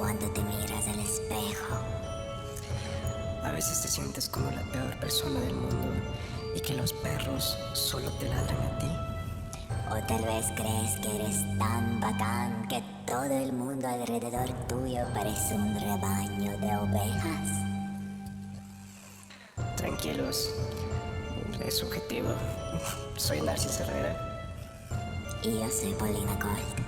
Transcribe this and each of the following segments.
cuando te miras al espejo. A veces te sientes como la peor persona del mundo y que los perros solo te ladran a ti. O tal vez crees que eres tan bacán que todo el mundo alrededor tuyo parece un rebaño de ovejas. Tranquilos, es subjetivo. Soy Narcis Herrera. Y yo soy Paulina Colt.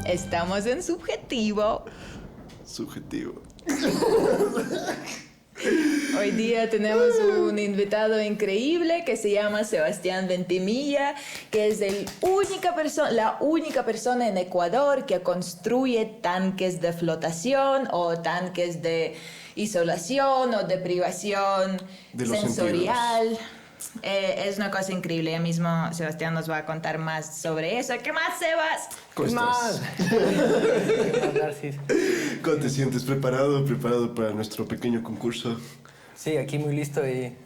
Estamos en subjetivo. Subjetivo. Hoy día tenemos un invitado increíble que se llama Sebastián Ventimilla, que es la única persona en Ecuador que construye tanques de flotación o tanques de isolación o de privación sensorial. Es una cosa increíble. Ya mismo Sebastián nos va a contar más sobre eso. ¿Qué más, Sebas? ¿Cómo estás? ¿Qué más, Narcis? ¿Cómo te sientes? ¿Preparado para nuestro pequeño concurso? Sí, aquí muy listo y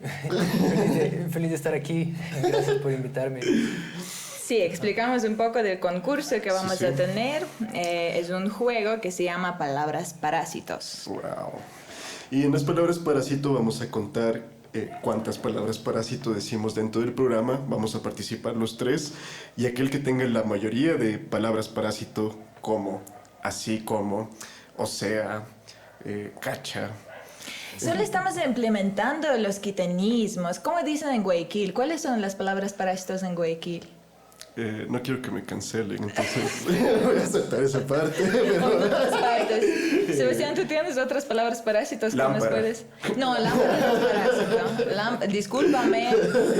feliz de estar aquí. Gracias por invitarme. Sí, explicamos un poco del concurso que vamos Sí. a tener. Es un juego que se llama Palabras Parásitos. Wow. Y en las palabras parásito vamos a contar cuántas palabras parásito decimos dentro del programa. Vamos a participar los tres. Y aquel que tenga la mayoría de palabras parásito, como, así como, o sea, cacha. Solo estamos implementando los quiteñismos. ¿Cómo dicen en Guayaquil? ¿Cuáles son las palabras parásitos en Guayaquil? No quiero que me cancelen, entonces voy a saltar esa parte. Otras partes. Sebastián, ¿tú tienes otras palabras parásitos que nos Lámpara. puedes...? No, lámpara no es parásito. Discúlpame,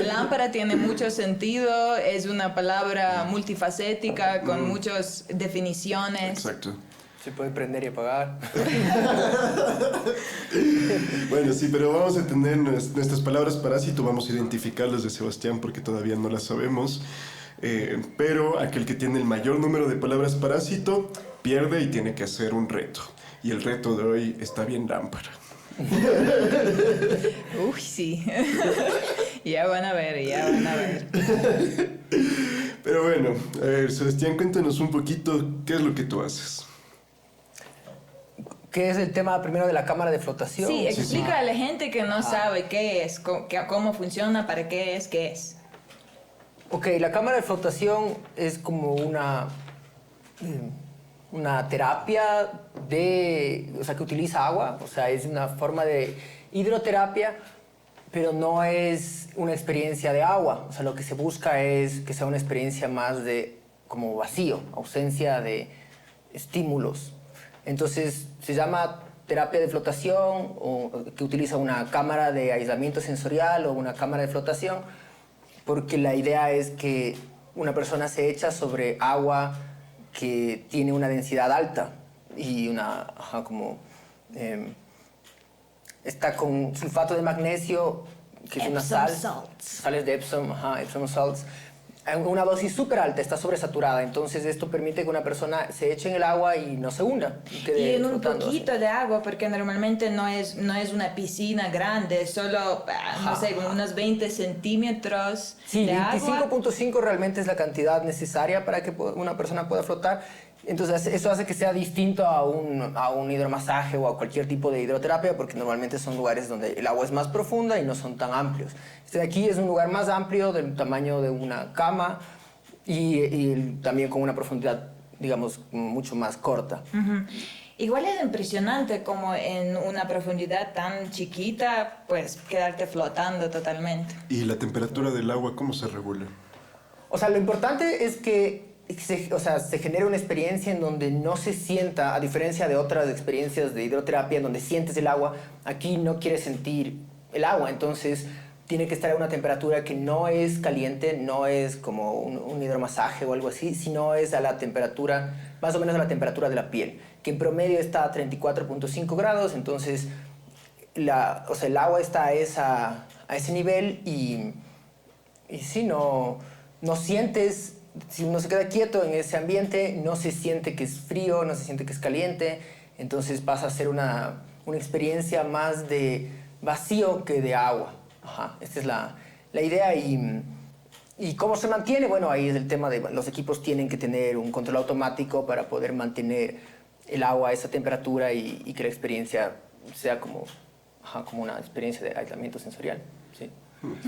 lámpara tiene mucho sentido, es una palabra multifacética con muchas definiciones. Exacto. Se puede prender y apagar. Bueno, sí, pero vamos a tener nuestras palabras parásito, vamos a identificarlas de Sebastián porque todavía no las sabemos. Pero aquel que tiene el mayor número de palabras parásito pierde y tiene que hacer un reto. Y el reto de hoy está bien lámpara. Uy, sí. Ya van a ver. Pero bueno, a ver, Sebastián, cuéntanos un poquito qué es lo que tú haces. ¿Qué es el tema primero de la cámara de flotación? Sí, explica a la gente que no sabe qué es, cómo funciona, para qué es. Ok, la cámara de flotación es como una terapia que utiliza agua, o sea, es una forma de hidroterapia, pero no es una experiencia de agua. O sea, lo que se busca es que sea una experiencia más de como vacío, ausencia de estímulos. Entonces, se llama terapia de flotación, o que utiliza una cámara de aislamiento sensorial o una cámara de flotación, porque la idea es que una persona se echa sobre agua que tiene una densidad alta y está con sulfato de magnesio, que es una sal, sales de Epsom, Epsom salts, una dosis súper alta, está sobresaturada. Entonces esto permite que una persona se eche en el agua y no se hunda. Y en un poquito de agua, porque normalmente no es una piscina grande, solo, no sé, como unos 20 centímetros de agua. 25.5 realmente es la cantidad necesaria para que una persona pueda flotar. Entonces eso hace que sea distinto a un hidromasaje o a cualquier tipo de hidroterapia, porque normalmente son lugares donde el agua es más profunda y no son tan amplios. Este de aquí es un lugar más amplio, del tamaño de una cama y también con una profundidad, digamos, mucho más corta. Uh-huh. Igual es impresionante como en una profundidad tan chiquita, pues quedarte flotando totalmente. ¿Y la temperatura del agua cómo se regula? O sea, lo importante es que se genera una experiencia en donde no se sienta, a diferencia de otras experiencias de hidroterapia en donde sientes el agua, aquí no quieres sentir el agua, entonces tiene que estar a una temperatura que no es caliente, no es como un hidromasaje o algo así, sino es a la temperatura, más o menos a la temperatura de la piel, que en promedio está a 34.5 grados, entonces el agua está a ese nivel y si no sientes. Si uno se queda quieto en ese ambiente, no se siente que es frío, no se siente que es caliente, entonces pasa a ser una experiencia más de vacío que de agua. Esta es la idea y ¿Y cómo se mantiene? Bueno, ahí es el tema de los equipos tienen que tener un control automático para poder mantener el agua a esa temperatura y que la experiencia sea como una experiencia de aislamiento sensorial. Sí.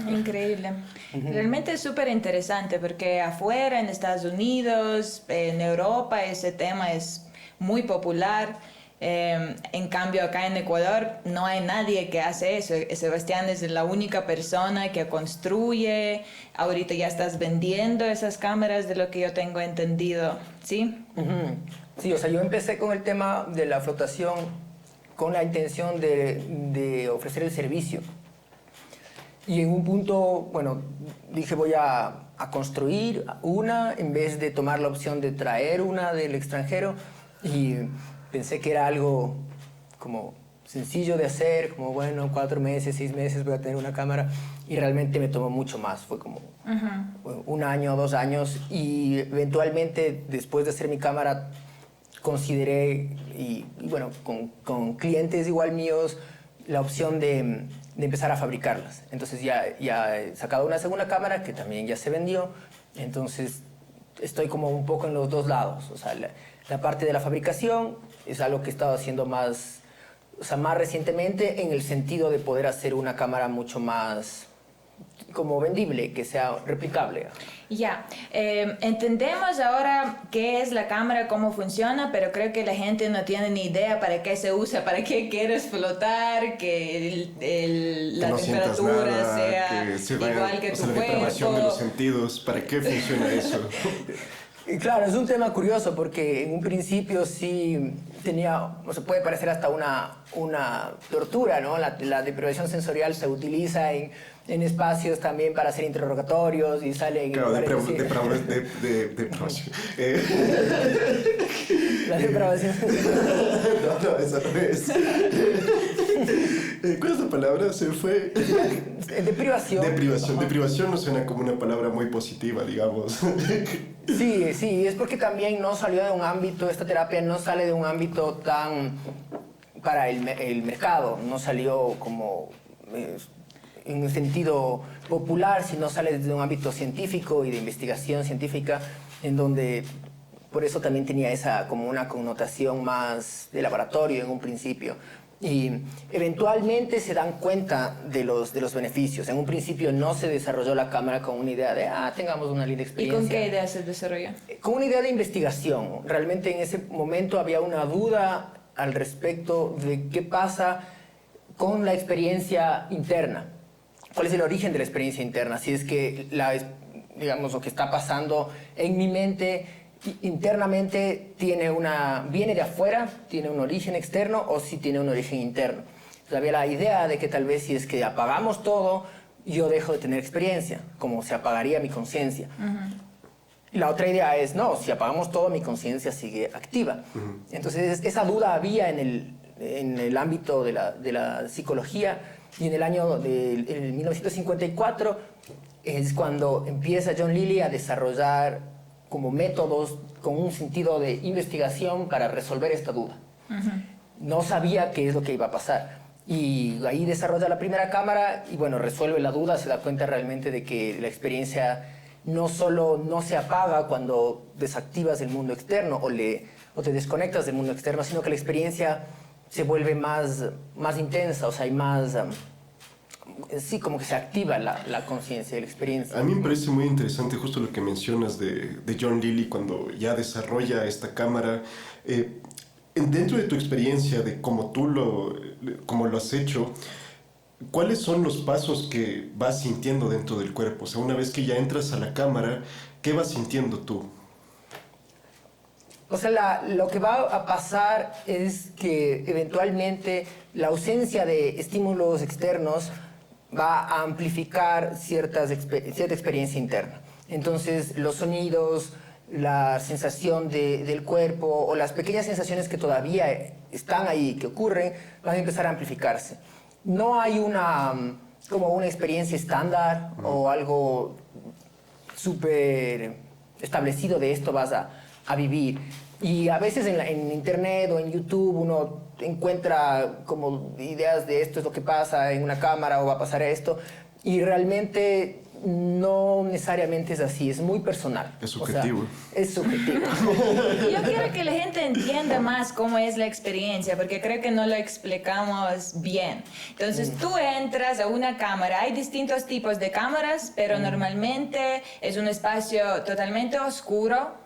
Increíble. Realmente es súper interesante porque afuera, en Estados Unidos, en Europa, ese tema es muy popular. En cambio, acá en Ecuador no hay nadie que hace eso. Sebastián es la única persona que construye. Ahorita ya estás vendiendo esas cámaras, de lo que yo tengo entendido, ¿sí? Sí, o sea, yo empecé con el tema de la flotación con la intención de ofrecer el servicio. Y en un punto, bueno, dije voy a construir una en vez de tomar la opción de traer una del extranjero. Y pensé que era algo como sencillo de hacer, como bueno, 4 meses, 6 meses voy a tener una cámara. Y realmente me tomó mucho más, fue como 1 año, 2 años. Y eventualmente, después de hacer mi cámara, consideré, y bueno, con clientes igual míos, la opción de empezar a fabricarlas. Entonces ya he sacado una segunda cámara que también ya se vendió. Entonces estoy como un poco en los dos lados. O sea, la parte de la fabricación es algo que he estado haciendo más recientemente, en el sentido de poder hacer una cámara mucho más como vendible, que sea replicable. Ya, entendemos ahora qué es la cámara, cómo funciona, pero creo que la gente no tiene ni idea para qué se usa, para qué quieres flotar, que la no temperatura nada, sea que se igual que tu la depravación de cuerpo. los sentidos, ¿para qué funciona eso? Y claro, es un tema curioso porque en un principio sí tenía, o se puede parecer hasta una tortura, ¿no? La deprivación sensorial se utiliza en espacios también para hacer interrogatorios y sale en... Claro, depravación. La depravación sensorial. No, esa no es. ¿Cuál es la palabra? Se fue. Deprivación. Deprivación no suena como una palabra muy positiva, digamos. Sí, es porque también no salió de un ámbito, esta terapia no sale de un ámbito tan para el mercado, no salió como en un sentido popular, sino sale desde un ámbito científico y de investigación científica, en donde por eso también tenía esa como una connotación más de laboratorio en un principio. Y eventualmente se dan cuenta de los beneficios. En un principio no se desarrolló la cámara con una idea de, tengamos una linda ¿Y experiencia. con qué idea se desarrolló? Con una idea de investigación. Realmente en ese momento había una duda al respecto de qué pasa con la experiencia interna. ¿Cuál es el origen de la experiencia interna? Si es que, digamos, lo que está pasando en mi mente internamente viene de afuera, tiene un origen externo, o si tiene un origen interno. Entonces, había la idea de que tal vez si es que apagamos todo, yo dejo de tener experiencia, como se apagaría mi conciencia. Y la otra idea es, no, si apagamos todo, mi conciencia sigue activa. Entonces, esa duda había en el ámbito de la psicología, y en el año en 1954 es cuando empieza John Lilly a desarrollar como métodos con un sentido de investigación para resolver esta duda. No sabía qué es lo que iba a pasar. Y ahí desarrolla la primera cámara y bueno, resuelve la duda, se da cuenta realmente de que la experiencia no solo no se apaga cuando desactivas el mundo externo o te desconectas del mundo externo, sino que la experiencia se vuelve más intensa, o sea, hay más... sí, como que se activa la conciencia de la experiencia. A mí me parece muy interesante justo lo que mencionas de John Lilly cuando ya desarrolla esta cámara. Dentro de tu experiencia, de cómo tú cómo lo has hecho, ¿cuáles son los pasos que vas sintiendo dentro del cuerpo? O sea, una vez que ya entras a la cámara, ¿qué vas sintiendo tú? O sea, lo que va a pasar es que eventualmente la ausencia de estímulos externos va a amplificar cierta experiencia interna. Entonces, los sonidos, la sensación del cuerpo o las pequeñas sensaciones que todavía están ahí, que ocurren, van a empezar a amplificarse. No hay como una experiencia estándar o algo súper establecido de esto vas a vivir. Y a veces en internet o en YouTube uno encuentra como ideas de esto es lo que pasa en una cámara o va a pasar esto, y realmente no necesariamente es así, es muy personal. Es subjetivo. O sea, es subjetivo. Yo quiero que la gente entienda más cómo es la experiencia, porque creo que no lo explicamos bien. Entonces, tú entras a una cámara, hay distintos tipos de cámaras, pero normalmente es un espacio totalmente oscuro.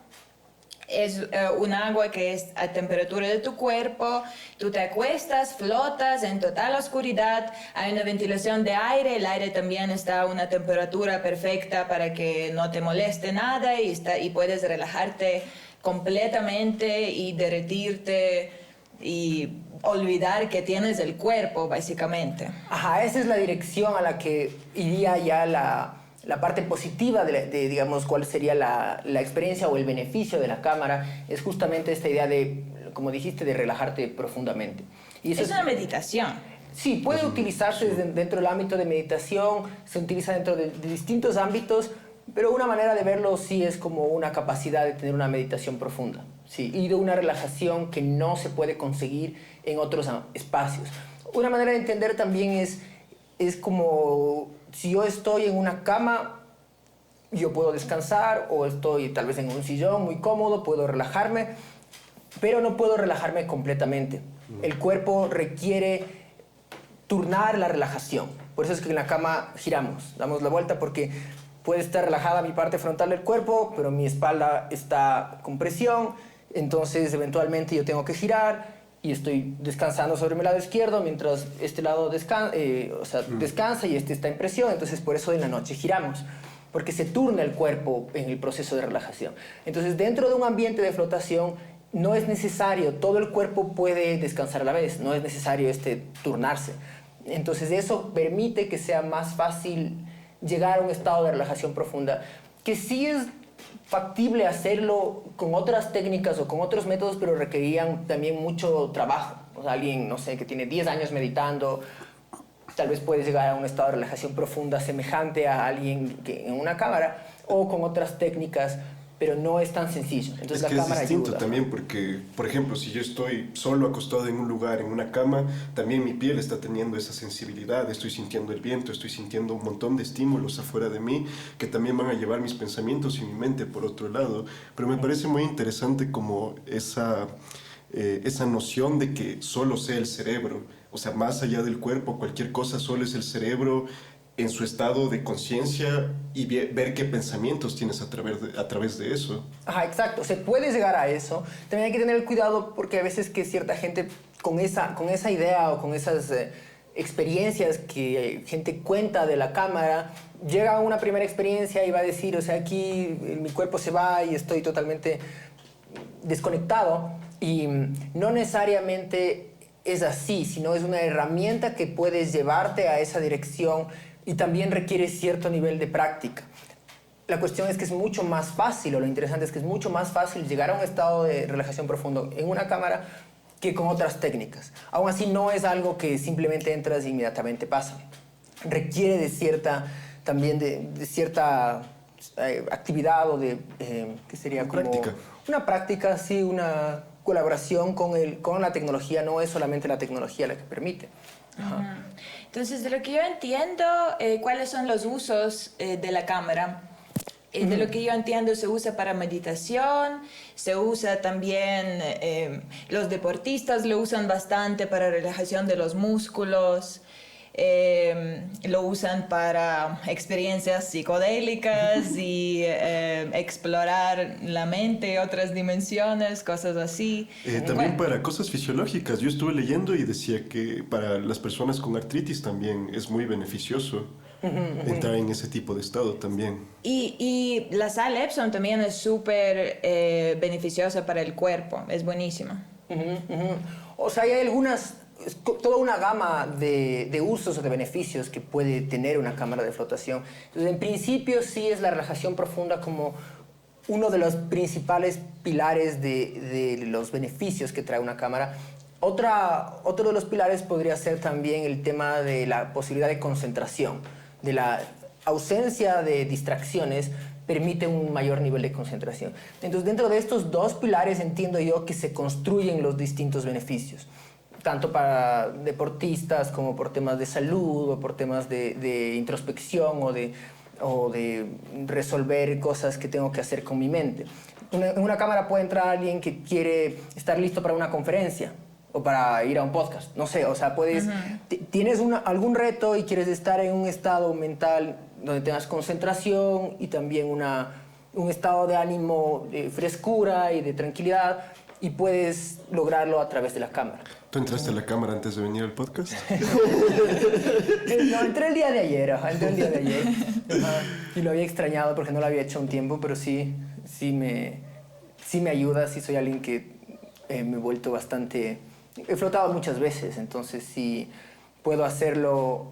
Es un agua que es a temperatura de tu cuerpo, tú te acuestas, flotas en total oscuridad, hay una ventilación de aire, el aire también está a una temperatura perfecta para que no te moleste nada y puedes relajarte completamente y derretirte y olvidar que tienes el cuerpo, básicamente. Ajá, esa es la dirección a la que iría ya la parte positiva de, digamos, cuál sería la experiencia o el beneficio de la cámara, es justamente esta idea de, como dijiste, de relajarte profundamente. Y eso Es una meditación. Sí, puede utilizarse dentro del ámbito de meditación, se utiliza dentro de distintos ámbitos, pero una manera de verlo sí es como una capacidad de tener una meditación profunda, sí, y de una relajación que no se puede conseguir en otros espacios. Una manera de entender también es como si yo estoy en una cama, yo puedo descansar, o estoy tal vez en un sillón muy cómodo, puedo relajarme, pero no puedo relajarme completamente. El cuerpo requiere turnar la relajación. Por eso es que en la cama giramos, damos la vuelta, porque puede estar relajada mi parte frontal del cuerpo, pero mi espalda está con presión, entonces eventualmente yo tengo que girar y estoy descansando sobre mi lado izquierdo mientras este lado descansa y este está en presión, entonces por eso en la noche giramos, porque se turna el cuerpo en el proceso de relajación. Entonces dentro de un ambiente de flotación no es necesario, todo el cuerpo puede descansar a la vez, no es necesario turnarse. Entonces eso permite que sea más fácil llegar a un estado de relajación profunda, que sí es factible hacerlo con otras técnicas o con otros métodos, pero requerían también mucho trabajo. O sea, alguien, no sé, que tiene 10 años meditando, tal vez puede llegar a un estado de relajación profunda semejante a alguien que en una cámara, o con otras técnicas, pero no es tan sencillo. Entonces es que la es cámara distinto ayuda. también porque, por ejemplo, si yo estoy solo acostado en un lugar, en una cama, también mi piel está teniendo esa sensibilidad, estoy sintiendo el viento, estoy sintiendo un montón de estímulos afuera de mí que también van a llevar mis pensamientos y mi mente por otro lado. Pero me parece muy interesante como esa noción de que solo sea el cerebro, o sea, más allá del cuerpo, cualquier cosa, solo es el cerebro en su estado de conciencia y ver qué pensamientos tienes a través de eso. Ajá, exacto. Se puede llegar a eso. También hay que tener cuidado porque a veces que cierta gente con esa idea o con esas experiencias que gente cuenta de la cámara, llega a una primera experiencia y va a decir, o sea, aquí mi cuerpo se va y estoy totalmente desconectado. Y no necesariamente es así, sino es una herramienta que puedes llevarte a esa dirección y también requiere cierto nivel de práctica. La cuestión es que es mucho más fácil, o lo interesante es que es mucho más fácil llegar a un estado de relajación profundo en una cámara que con otras técnicas. Aún así, no es algo que simplemente entras e inmediatamente pasa. Requiere de cierta actividad o de, ¿qué sería? Como práctica. Una práctica, sí, una colaboración con la tecnología. No es solamente la tecnología la que permite. Ajá. Entonces, de lo que yo entiendo, ¿cuáles son los usos de la cámara? De lo que yo entiendo, se usa para meditación, se usa también, los deportistas lo usan bastante para relajación de los músculos, lo usan para experiencias psicodélicas y explorar la mente, otras dimensiones, cosas así. También para cosas fisiológicas. Yo estuve leyendo y decía que para las personas con artritis también es muy beneficioso entrar en ese tipo de estado también. Y la sal Epsom también es súper beneficiosa para el cuerpo, es buenísima. O sea, hay toda una gama de usos o de beneficios que puede tener una cámara de flotación. Entonces, en principio sí es la relajación profunda como uno de los principales pilares de los beneficios que trae una cámara. Otro de los pilares podría ser también el tema de la posibilidad de concentración, de la ausencia de distracciones permite un mayor nivel de concentración. Entonces, dentro de estos dos pilares entiendo yo que se construyen los distintos beneficios, tanto para deportistas como por temas de salud o por temas de introspección o de o de resolver cosas que tengo que hacer con mi mente. En una cámara puede entrar alguien que quiere estar listo para una conferencia o para ir a un podcast, no sé, o sea, puedes, tienes algún reto y quieres estar en un estado mental donde tengas concentración y también un estado de ánimo de frescura y de tranquilidad, y puedes lograrlo a través de la cámara. ¿Tú entraste a la cámara antes de venir al podcast? No, entré el día de ayer, entré el día de ayer. Y lo había extrañado porque no lo había hecho un tiempo, pero sí me ayuda, sí soy alguien que me he vuelto bastante... He flotado muchas veces, entonces sí puedo hacerlo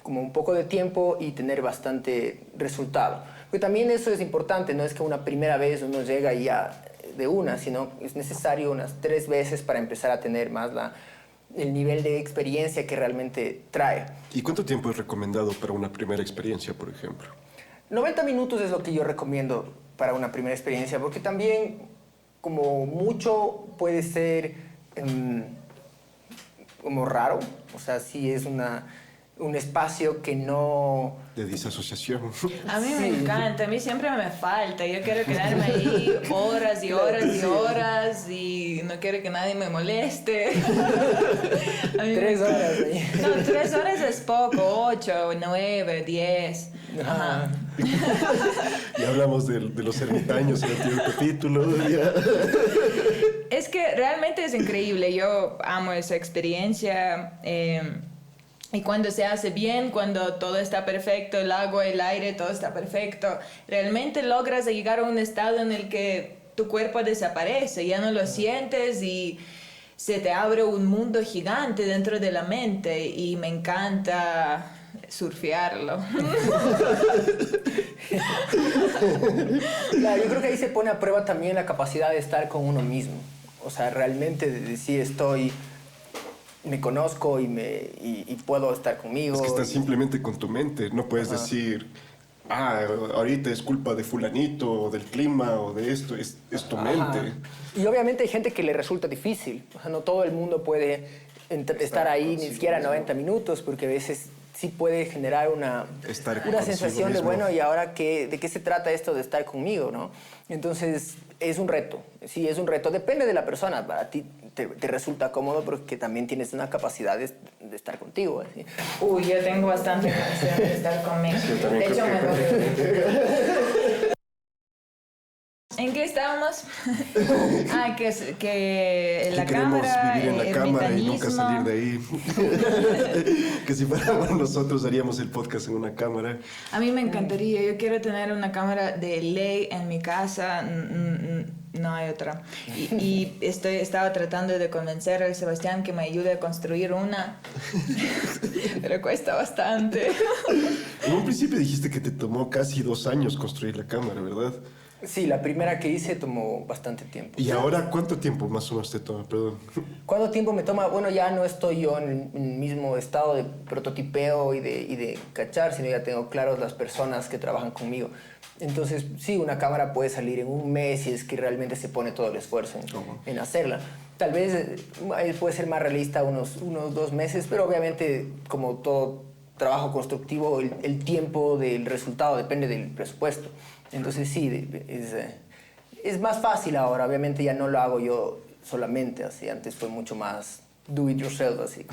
como un poco de tiempo y tener bastante resultado. Porque también eso es importante, no es que una primera vez uno llega y ya de una, sino es necesario unas 3 veces para empezar a tener más el nivel de experiencia que realmente trae. ¿Y cuánto tiempo es recomendado para una primera experiencia, por ejemplo? 90 minutos es lo que yo recomiendo para una primera experiencia, porque también, como mucho, puede ser como raro. O sea, sí es un espacio que no... De disasociación. A mí me encanta, a mí siempre me falta. Yo quiero quedarme ahí horas y horas y horas y no quiero que nadie me moleste. 3 horas ahí. No, 3 horas es poco, 8, 9, 10. Ajá. Y hablamos de los ermitaños en el anterior capítulo. Es que realmente es increíble. Yo amo esa experiencia. Y cuando se hace bien, cuando todo está perfecto, el agua, el aire, todo está perfecto, realmente logras llegar a un estado en el que tu cuerpo desaparece, ya no lo sientes y se te abre un mundo gigante dentro de la mente y me encanta surfearlo. Claro, yo creo que ahí se pone a prueba también la capacidad de estar con uno mismo. O sea, realmente de decir me conozco y puedo estar conmigo. Es que estás simplemente con tu mente. No puedes decir, ahorita es culpa de fulanito, o del clima, o de esto. Es tu mente. Y obviamente hay gente que le resulta difícil. O sea, no todo el mundo puede estar ahí ni siquiera 90 minutos, porque a veces sí puede generar una sensación de, bueno, ¿y ahora de qué se trata esto de estar conmigo, no? Entonces, es un reto. Sí, es un reto. Depende de la persona. Para ti te resulta cómodo porque también tienes una capacidad de estar contigo. ¿Sí? Uy, yo tengo bastante capacidad de estar conmigo. De hecho, ¿En qué estábamos? Que la queremos cámara, vivir en la cámara y nunca salir de ahí. Que si fuéramos nosotros haríamos el podcast en una cámara. A mí me encantaría. Yo quiero tener una cámara de ley en mi casa. No hay otra. Y estaba tratando de convencer al Sebastián que me ayude a construir una. Pero cuesta bastante. En un principio dijiste que te tomó casi 2 años construir la cámara, ¿verdad? Sí, la primera que hice tomó bastante tiempo. ¿Y ahora cuánto tiempo más o menos te toma? Perdón. ¿Cuánto tiempo me toma? Bueno, ya no estoy yo en el mismo estado de prototipeo y de cachar, sino ya tengo claros las personas que trabajan conmigo. Entonces, sí, una cámara puede salir en un mes si es que realmente se pone todo el esfuerzo en hacerla. Tal vez puede ser más realista unos 2 meses, pero obviamente, como todo trabajo constructivo, el tiempo del resultado depende del presupuesto. Entonces sí, es más fácil ahora. Obviamente ya no lo hago yo solamente, así. Antes fue mucho más do it yourself, así.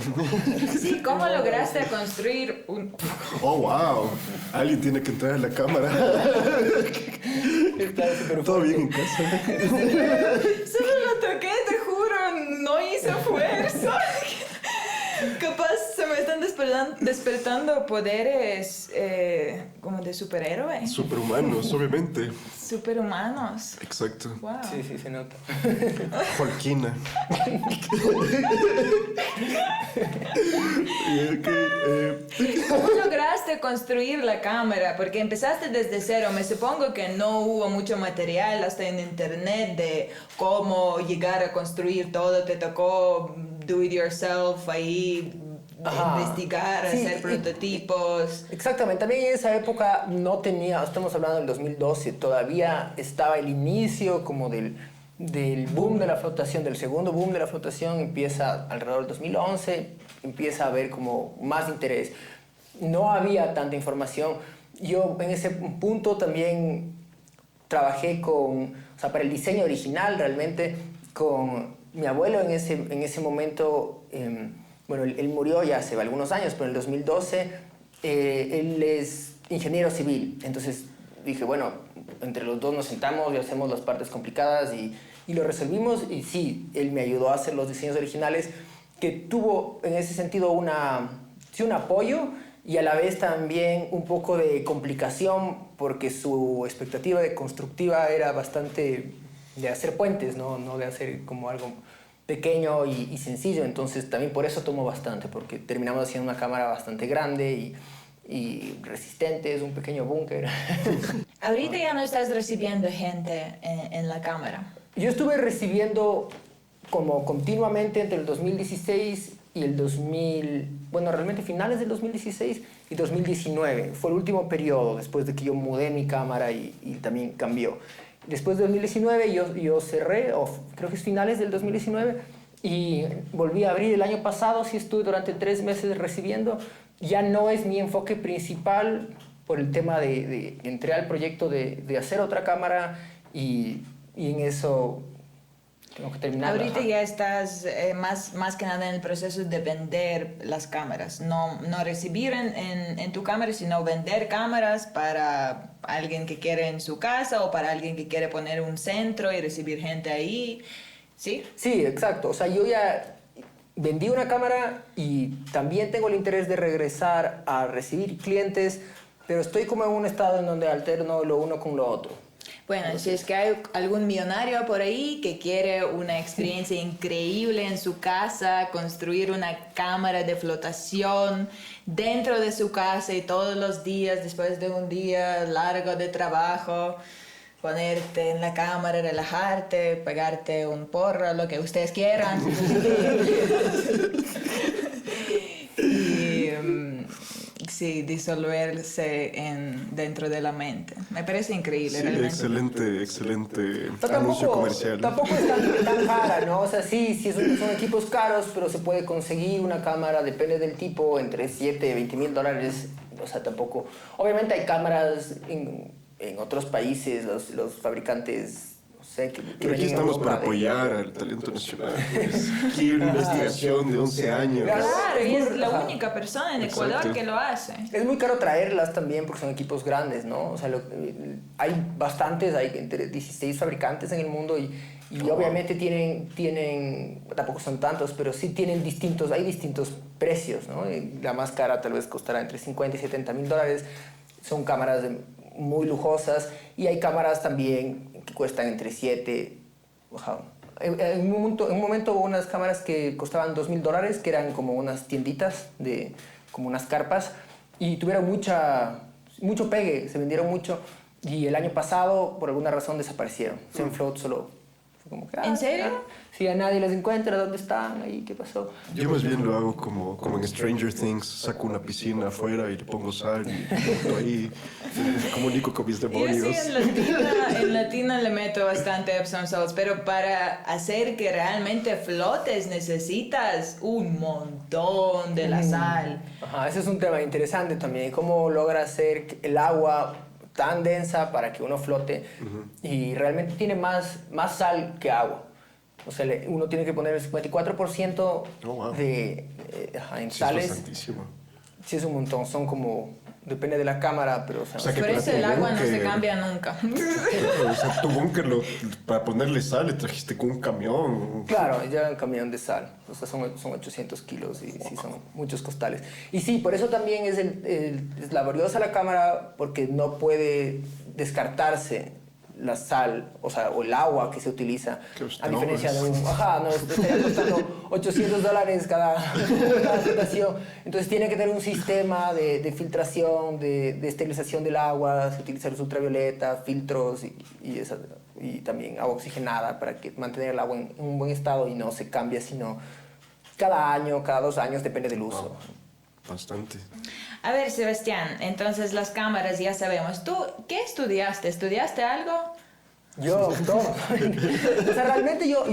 Sí, ¿cómo lograste construir un...? ¡Oh, wow! Alguien tiene que entrar a la cámara. ¿Todo bien en casa? Solo lo toqué, te juro, no hice fuerza. Capaz se me están despertando poderes como de superhéroe. Superhumanos, obviamente. Superhumanos. Exacto. Wow. Sí, se nota. Holkina. ¿Cómo lograste construir la cámara? Porque empezaste desde cero. Me supongo que no hubo mucho material hasta en internet de cómo llegar a construir todo. Te tocó do it yourself ahí, investigar, hacer prototipos. Exactamente. También en esa época no tenía, estamos hablando del 2012, todavía estaba el inicio como del boom de la flotación, del segundo boom de la flotación. Empieza alrededor del 2011, empieza a haber como más interés. No había tanta información. yo en ese punto también trabajé para el diseño original realmente con mi abuelo en ese momento. Bueno, él murió ya hace algunos años, pero en el 2012 él es ingeniero civil. Entonces dije, bueno, entre los dos nos sentamos y hacemos las partes complicadas y lo resolvimos. Y sí, él me ayudó a hacer los diseños originales, que tuvo en ese sentido un apoyo y a la vez también un poco de complicación, porque su expectativa de constructiva era bastante de hacer puentes, no de hacer como algo pequeño y sencillo. Entonces también por eso tomó bastante, porque terminamos haciendo una cámara bastante grande y resistente, es un pequeño búnker. Ahorita ya no estás recibiendo gente en la cámara. Yo estuve recibiendo como continuamente entre el 2016 y el realmente finales del 2016 y 2019. Fue el último periodo después de que yo mudé mi cámara y también cambió. Después de 2019 yo cerré, creo que es finales del 2019, y volví a abrir el año pasado. Sí estuve durante 3 meses recibiendo. Ya no es mi enfoque principal por el tema de entré al proyecto de hacer otra cámara y en eso tengo que terminar. Ahorita ya estás más que nada en el proceso de vender las cámaras, no recibir en tu cámara, sino vender cámaras para alguien que quiere en su casa o para alguien que quiere poner un centro y recibir gente ahí, ¿sí? Sí, exacto. O sea, yo ya vendí una cámara y también tengo el interés de regresar a recibir clientes, pero estoy como en un estado en donde alterno lo uno con lo otro. Bueno, si es que hay algún millonario por ahí que quiere una experiencia increíble en su casa, construir una cámara de flotación dentro de su casa y todos los días, después de un día largo de trabajo, ponerte en la cámara, relajarte, pegarte un porro, lo que ustedes quieran. Sí, disolverse dentro de la mente. Me parece increíble, sí, realmente. excelente anuncio comercial. Tampoco es tan cara, ¿no? O sea, sí, son equipos caros, pero se puede conseguir una cámara, depende del tipo, entre $7,000 y $20,000. O sea, tampoco... Obviamente hay cámaras en otros países, los fabricantes... Pero aquí estamos para apoyar al talento nacional. Aquí una investigación de 11 años. Claro, y es la única persona en Ecuador que lo hace. Es muy caro traerlas también porque son equipos grandes, ¿no? O sea, hay bastantes, hay entre 16 fabricantes en el mundo y obviamente tienen, tampoco son tantos, pero sí tienen hay distintos precios, ¿no? La más cara tal vez costará entre $50,000 y $70,000. Son cámaras muy lujosas y hay cámaras también que cuestan entre 7. En un momento hubo unas cámaras que costaban $2,000, que eran como unas tienditas, como unas carpas, y tuvieron mucho pegue, se vendieron mucho, y el año pasado por alguna razón desaparecieron. Zenfloat solo fue como que... ¿En serio? Sí, a nadie les encuentra, ¿dónde están? Ahí, ¿qué pasó? Yo más bien lo hago como en Stranger Things, saco una piscina afuera y le pongo sal y meto ahí, comunico con mis demonios. Yo sí en latina le meto bastante Epsom salts, pero para hacer que realmente flotes necesitas un montón de la sal. Ajá, ese es un tema interesante también, cómo logra hacer el agua tan densa para que uno flote y realmente tiene más sal que agua. O sea, uno tiene que poner el 54% en sales. Es bastantísimo. Sí, es un montón. Son como... Depende de la cámara, pero... O sea, por eso el agua no se cambia nunca. O sea, tu búnker para ponerle sal le trajiste con un camión. Claro, ya un camión de sal. O sea, son 800 kilos y sí, son muchos costales. Y sí, por eso también es laboriosa la cámara, porque no puede descartarse la sal, o el agua que se utiliza, a diferencia de estaría costando $800 cada filtración. Entonces tiene que tener un sistema de filtración, de esterilización del agua, se utiliza luz ultravioleta, filtros y también agua oxigenada para mantener el agua en un buen estado y no se cambia sino cada año, cada 2 años, depende del uso. Bastante. A ver, Sebastián, entonces las cámaras ya sabemos. ¿Tú qué estudiaste? ¿Estudiaste algo? Yo, todo. O sea, realmente yo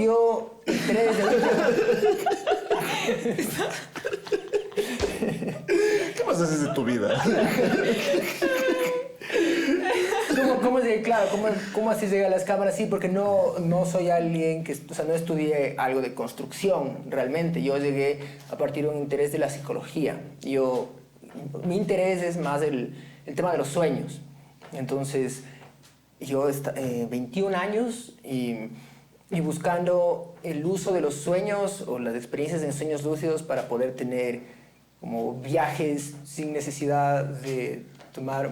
entré ¿Qué más haces de tu vida? ¿cómo así llega a las cámaras? Sí, porque no soy alguien que, o sea, no estudié algo de construcción realmente. Yo llegué a partir de un interés de la psicología. Mi interés es más el tema de los sueños. Entonces, yo 21 años y buscando el uso de los sueños o las experiencias en sueños lúcidos para poder tener como viajes sin necesidad de tomar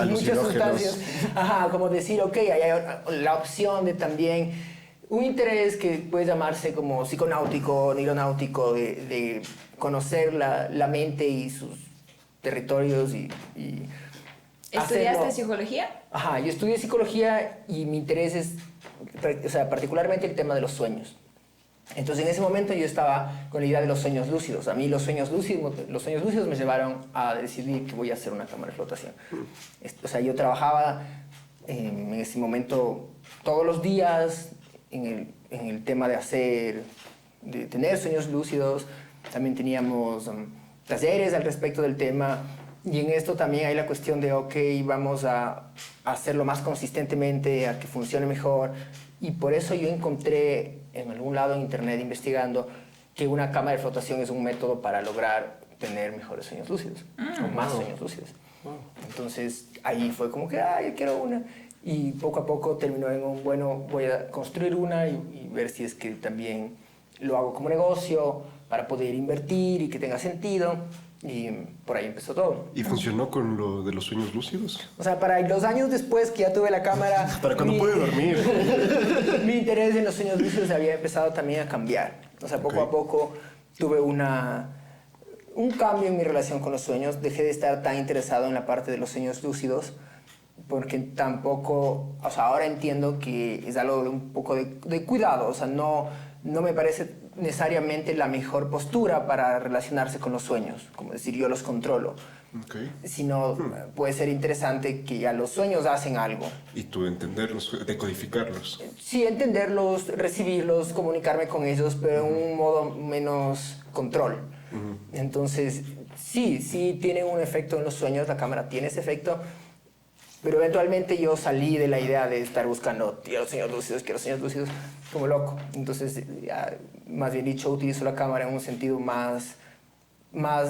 muchas sustancias. Ajá, como decir, ok, hay la opción de también un interés que puede llamarse como psiconáutico, neuronáutico, de conocer la mente y sus territorios y ¿Estudiaste psicología? Ajá, yo estudié psicología y mi interés es, o sea, particularmente el tema de los sueños. Entonces, en ese momento yo estaba con la idea de los sueños lúcidos. A mí los sueños lúcidos me llevaron a decidir que voy a hacer una cámara de flotación. O sea, yo trabajaba en ese momento todos los días en el tema de tener sueños lúcidos. También teníamos talleres al respecto del tema. Y en esto también hay la cuestión de, ok, vamos a hacerlo más consistentemente, a que funcione mejor. Y por eso yo encontré en algún lado en internet investigando que una cámara de flotación es un método para lograr tener mejores sueños lúcidos, o más sueños lúcidos. Entonces ahí fue como que, yo quiero una. Y poco a poco terminó en voy a construir una y ver si es que también lo hago como negocio para poder invertir y que tenga sentido. Y por ahí empezó todo. ¿Y funcionó con lo de los sueños lúcidos? O sea, para los años después que ya tuve la cámara... Para cuando pude dormir. Mi interés en los sueños lúcidos había empezado también a cambiar. O sea, poco a poco tuve un cambio en mi relación con los sueños. Dejé de estar tan interesado en la parte de los sueños lúcidos porque tampoco... O sea, ahora entiendo que es algo de un poco de cuidado. O sea, no me parece necesariamente la mejor postura para relacionarse con los sueños, como decir yo los controlo, sino puede ser interesante que ya los sueños hacen algo. Y tú entenderlos, decodificarlos. Sí, entenderlos, recibirlos, comunicarme con ellos, pero en un modo menos control. Entonces, sí tiene un efecto en los sueños, la cámara tiene ese efecto, pero eventualmente yo salí de la idea de estar buscando quiero sueños lúcidos, como loco. Entonces, más bien dicho, utilizo la cámara en un sentido más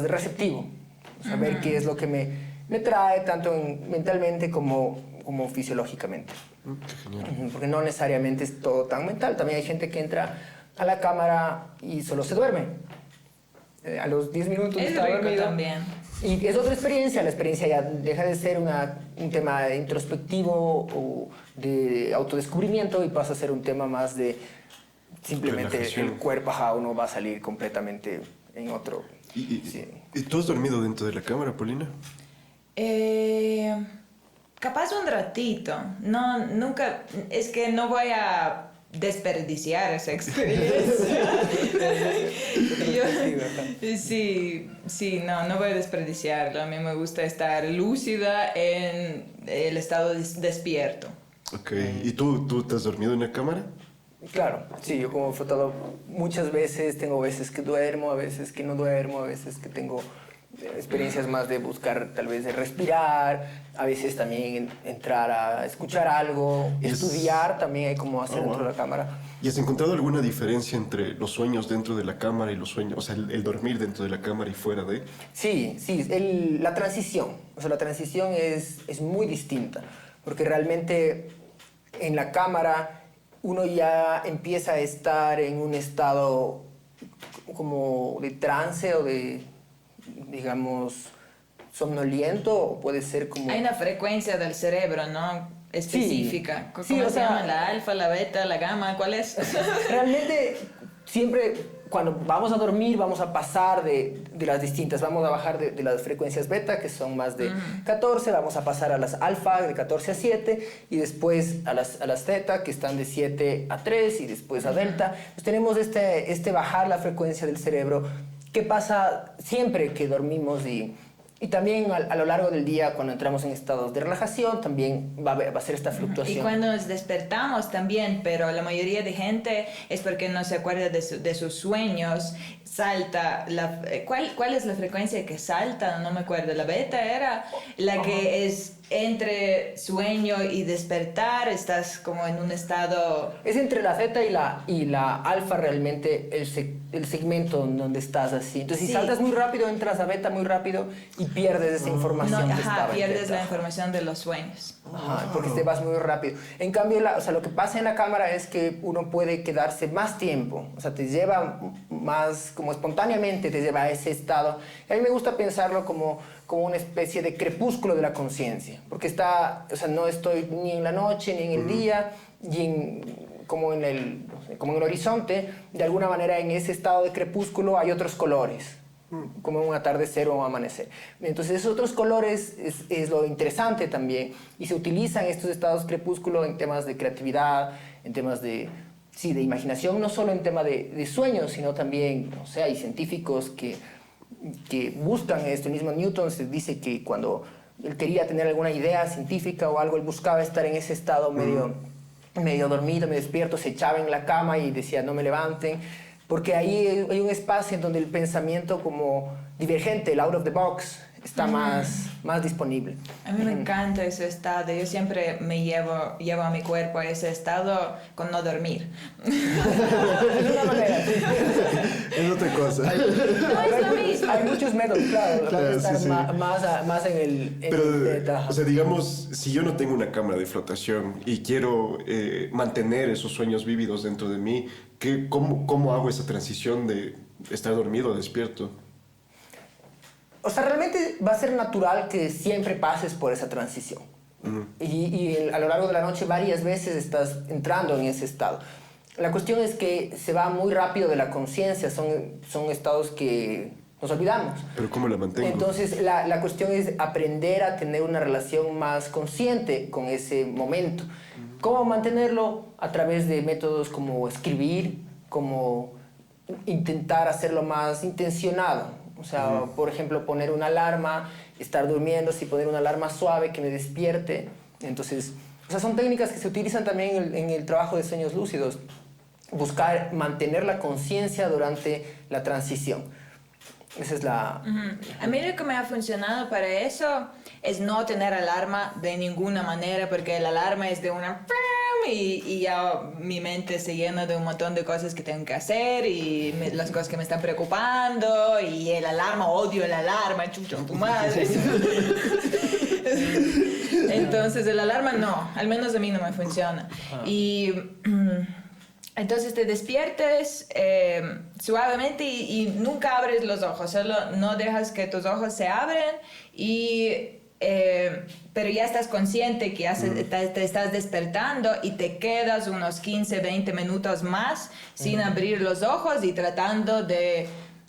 receptivo. Saber qué es lo que me trae, tanto mentalmente como fisiológicamente. Qué genial. Porque no necesariamente es todo tan mental. También hay gente que entra a la cámara y solo se duerme. A los 10 minutos está dormido. También. Y es otra experiencia, la experiencia ya deja de ser un tema introspectivo o de autodescubrimiento y pasa a ser un tema más de simplemente relajación. El cuerpo, uno va a salir completamente en otro. ¿Y tú has dormido dentro de la cámara, Paulina? Capaz un ratito. No, nunca, es que no voy a desperdiciar esa experiencia. No voy a desperdiciarlo. A mí me gusta estar lúcida en el estado despierto. Ok, ¿y tú te has dormido en la cámara? Claro, sí, yo como fotógrafo muchas veces, tengo veces que duermo, a veces que no duermo, a veces que tengo experiencias más de buscar, tal vez de respirar, a veces también entrar a escuchar algo, estudiar también hay como hacer dentro de la cámara. ¿Y has encontrado alguna diferencia entre los sueños dentro de la cámara y los sueños, o sea, el dormir dentro de la cámara y fuera de? Sí, la transición, o sea, la transición es muy distinta, porque realmente en la cámara uno ya empieza a estar en un estado como de trance o de, digamos, somnoliento, o puede ser como... Hay una frecuencia del cerebro, ¿no? Específica. Sí, ¿Cómo o se sea, llama? ¿La alfa, la beta, la gamma? ¿Cuál es? Realmente, siempre cuando vamos a dormir, vamos a pasar de las distintas. Vamos a bajar de las frecuencias beta, que son más de 14, vamos a pasar a las alfa, de 14 a 7, y después a las theta, que están de 7 a 3, y después a delta. Entonces, tenemos este bajar la frecuencia del cerebro, que pasa siempre que dormimos y también a lo largo del día, cuando entramos en estados de relajación, también va a ser esta fluctuación. Y cuando nos despertamos también, pero la mayoría de gente es porque no se acuerda de sus sueños, salta. ¿Cuál es la frecuencia que salta? No me acuerdo. La beta era la que es entre sueño y despertar estás como en un estado... Es entre la zeta y la alfa realmente el segmento donde estás así. Entonces, si Sí. saltas muy rápido, entras a beta muy rápido y pierdes esa información No, que estaba en pierdes beta. la información de los sueños. Ajá, porque te vas muy rápido. En cambio, o sea, lo que pasa en la cámara es que uno puede quedarse más tiempo. O sea, te lleva más, como espontáneamente te lleva a ese estado. Y a mí me gusta pensarlo como una especie de crepúsculo de la conciencia. Porque o sea, no estoy ni en la noche ni en el día, y como en el horizonte. De alguna manera, en ese estado de crepúsculo hay otros colores, como un atardecer o un amanecer. Entonces, esos otros colores es lo interesante también, y se utilizan estos estados crepúsculo en temas de creatividad, en temas de imaginación, no solo en tema de sueños, sino también, o sea, hay científicos que buscan esto. El mismo Newton se dice que cuando él quería tener alguna idea científica o algo, él buscaba estar en ese estado medio dormido, medio despierto, se echaba en la cama y decía, no me levanten, porque ahí hay un espacio en donde el pensamiento como divergente, el out of the box, está más disponible. A mí me encanta ese estado. Yo siempre me llevo a mi cuerpo a ese estado con no dormir. Es una manera. Es otra cosa. No es lo mismo. Hay muchos métodos, claro. Claro, Puede estar sí. más en el... Pero, ajá. o sea, digamos, si yo no tengo una cámara de flotación y quiero mantener esos sueños vívidos dentro de mí, ¿cómo hago esa transición de estar dormido a despierto? O sea, realmente va a ser natural que siempre pases por esa transición. Y a lo largo de la noche varias veces estás entrando en ese estado. La cuestión es que se va muy rápido de la conciencia, son estados que nos olvidamos. ¿Pero cómo la mantengo? Entonces, la cuestión es aprender a tener una relación más consciente con ese momento. ¿Cómo mantenerlo? A través de métodos como escribir, como intentar hacerlo más intencionado. O sea, por ejemplo, poner una alarma, estar durmiendo, si poner una alarma suave que me despierte. Entonces, o sea, son técnicas que se utilizan también en el trabajo de sueños lúcidos. Buscar mantener la conciencia durante la transición. Esa es la... A mí lo que me ha funcionado para eso es no tener alarma de ninguna manera, porque la alarma es de una... Y ya mi mente se llena de un montón de cosas que tengo que hacer y las cosas que me están preocupando y el alarma, odio el alarma, chucho, tu madre. Entonces el alarma no, al menos a mí no me funciona. Y entonces te despiertes suavemente y nunca abres los ojos, solo no dejas que tus ojos se abren pero ya estás consciente que ya te estás despertando y te quedas unos 15, 20 minutos más sin abrir los ojos y tratando de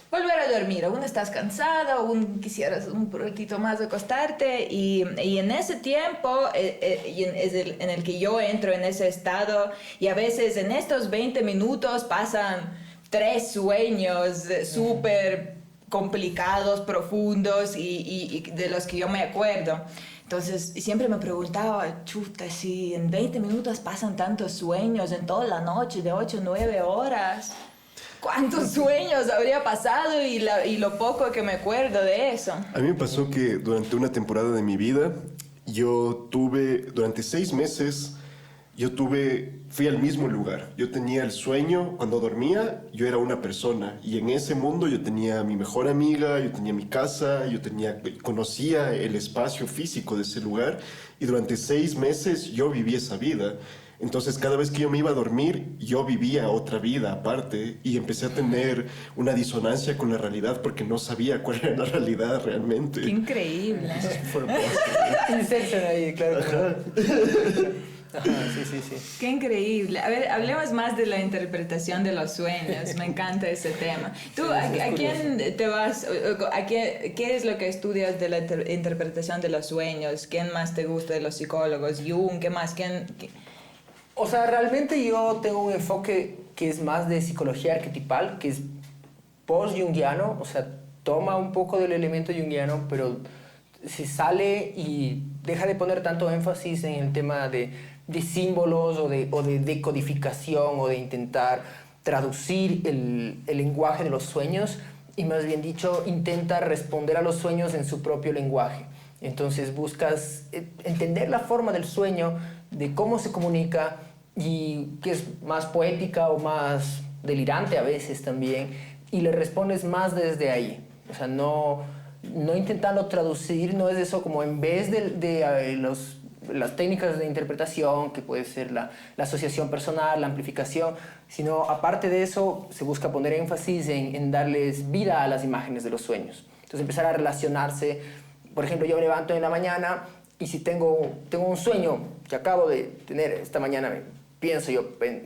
volver a dormir. Aún estás cansado, aún quisieras un ratito más acostarte y en ese tiempo es en el que yo entro en ese estado y a veces en estos 20 minutos pasan 3 sueños súper complicados, profundos y de los que yo me acuerdo. Entonces, siempre me preguntaba, chuta, si en 20 minutos pasan tantos sueños en toda la noche, de 8 o 9 horas, ¿cuántos sueños habría pasado? Y lo poco que me acuerdo de eso. A mí me pasó que durante una temporada de mi vida, durante 6 meses, fui al mismo lugar. Yo tenía el sueño, cuando dormía, yo era una persona. Y en ese mundo yo tenía a mi mejor amiga, yo tenía mi casa, conocía el espacio físico de ese lugar. Y durante 6 meses yo viví esa vida. Entonces, cada vez que yo me iba a dormir, yo vivía otra vida aparte. Y empecé a tener una disonancia con la realidad porque no sabía cuál era la realidad realmente. ¡Qué increíble! Inception ahí, claro. Ajá, sí. Qué increíble. A ver, hablemos más de la interpretación de los sueños. Me encanta ese tema. ¿Tú a quién te vas? ¿Qué es lo que estudias de la interpretación de los sueños? ¿Quién más te gusta de los psicólogos? Jung, ¿qué más? O sea, realmente yo tengo un enfoque que es más de psicología arquetipal, que es post-jungiano, o sea, toma un poco del elemento jungiano, pero se sale y deja de poner tanto énfasis en el tema de símbolos o de decodificación o de intentar traducir el lenguaje de los sueños y más bien dicho intenta responder a los sueños en su propio lenguaje. Entonces buscas entender la forma del sueño, de cómo se comunica y que es más poética o más delirante a veces también, y le respondes más desde ahí. O sea, no intentando traducir, no es eso como en vez de las técnicas de interpretación, que puede ser la asociación personal, la amplificación, sino aparte de eso se busca poner énfasis en darles vida a las imágenes de los sueños. Entonces empezar a relacionarse. Por ejemplo, yo me levanto en la mañana y si tengo un sueño que acabo de tener esta mañana,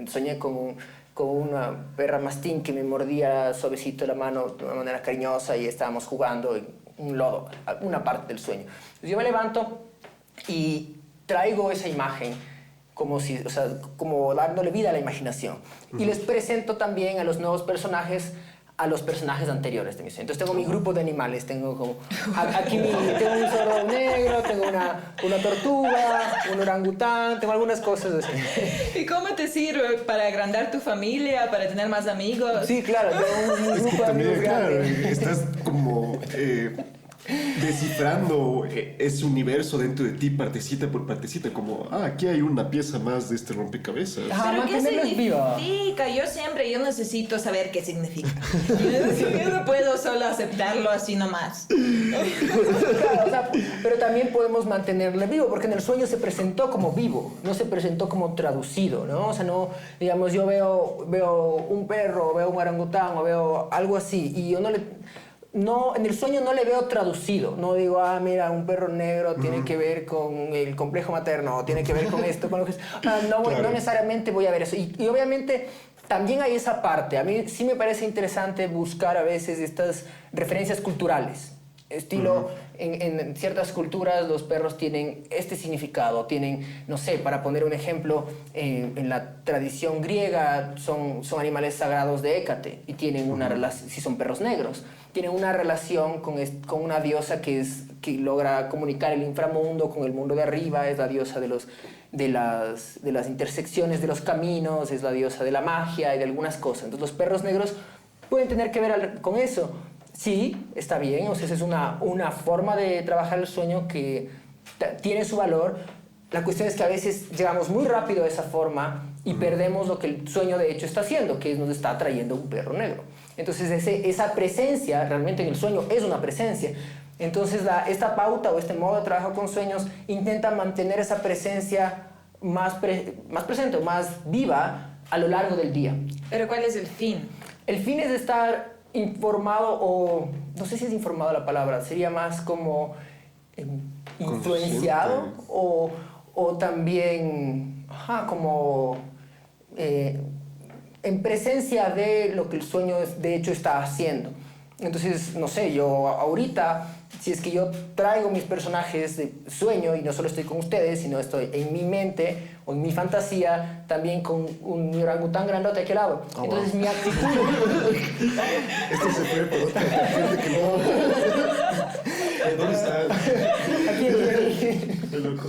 soñé con una perra mastín que me mordía suavecito la mano de una manera cariñosa y estábamos jugando en un lodo, una parte del sueño. Entonces yo me levanto y traigo esa imagen como dándole vida a la imaginación. Y les presento también a los nuevos personajes a los personajes anteriores de mi sueño. Entonces tengo mi grupo de animales, tengo tengo un zorro negro, tengo una tortuga, un orangután, tengo algunas cosas así. ¿Y cómo te sirve para agrandar tu familia, para tener más amigos? Sí, claro, tengo un Es grupo que de también, amigos claro, grandes. estás como descifrando ese universo dentro de ti, partecita por partecita, como, aquí hay una pieza más de este rompecabezas. ¿Pero qué mantenerlos viva. significa? Yo necesito saber qué significa. Yo no puedo solo aceptarlo así nomás. Claro, o sea, pero también podemos mantenerle vivo, porque en el sueño se presentó como vivo, no se presentó como traducido, ¿no? O sea, no, digamos, yo veo un perro, veo un orangután, o veo algo así, y yo en el sueño no le veo traducido, no digo, mira, un perro negro tiene que ver con el complejo materno, tiene que ver con esto, con lo que... No necesariamente voy a ver eso. Y obviamente también hay esa parte. A mí sí me parece interesante buscar a veces estas referencias culturales. Estilo, en ciertas culturas los perros tienen este significado, tienen, no sé, para poner un ejemplo, en la tradición griega son animales sagrados de Hécate y tienen una relación, si son perros negros, tienen una relación con una diosa que logra comunicar el inframundo con el mundo de arriba, es la diosa de las intersecciones de los caminos, es la diosa de la magia y de algunas cosas. Entonces los perros negros pueden tener que ver con eso. Sí, está bien, o sea, esa es una forma de trabajar el sueño que tiene su valor. La cuestión es que a veces llegamos muy rápido a esa forma y perdemos lo que el sueño de hecho está haciendo, que nos está trayendo un perro negro. Entonces esa presencia realmente en el sueño es una presencia. Entonces esta pauta o este modo de trabajo con sueños intenta mantener esa presencia más presente, más viva a lo largo del día. ¿Pero cuál es el fin? El fin es estar informado, o no sé si es informado la palabra, sería más como influenciado o también como en presencia de lo que el sueño de hecho está haciendo. Entonces, no sé, yo ahorita, si es que yo traigo mis personajes de sueño y no solo estoy con ustedes, sino estoy en mi mente o en mi fantasía también con un orangután grandote a aquel lado. Entonces, mi actitud... Esto se fue por otra gente que no... ¿Dónde está? Aquí. Qué loco.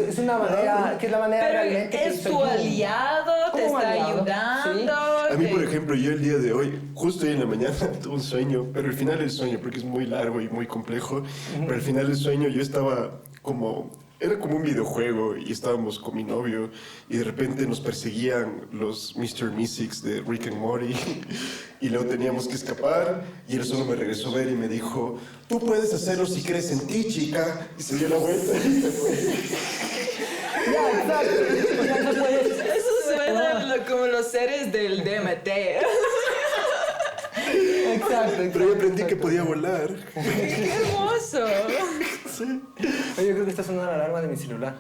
Es una manera, que es la manera Pero realmente que es soy tu yo. aliado, te ¿Cómo está aliado? ayudando. A mí, por ejemplo, yo el día de hoy, justo hoy en la mañana, tuve un sueño, pero al final del sueño, porque es muy largo y muy complejo, pero al final del sueño yo estaba era como un videojuego y estábamos con mi novio y de repente nos perseguían los Mr. Mystics de Rick and Morty y luego teníamos que escapar y él solo me regresó a ver y me dijo, tú puedes hacerlo si crees en ti, chica, y se dio la vuelta y se fue. Ya, exacto. O sea, no puedes... Eso suena como los seres del DMT. Exacto. Pero yo aprendí que podía volar. ¡Qué hermoso! Sí. Oye, yo creo que está sonando la alarma de mi celular.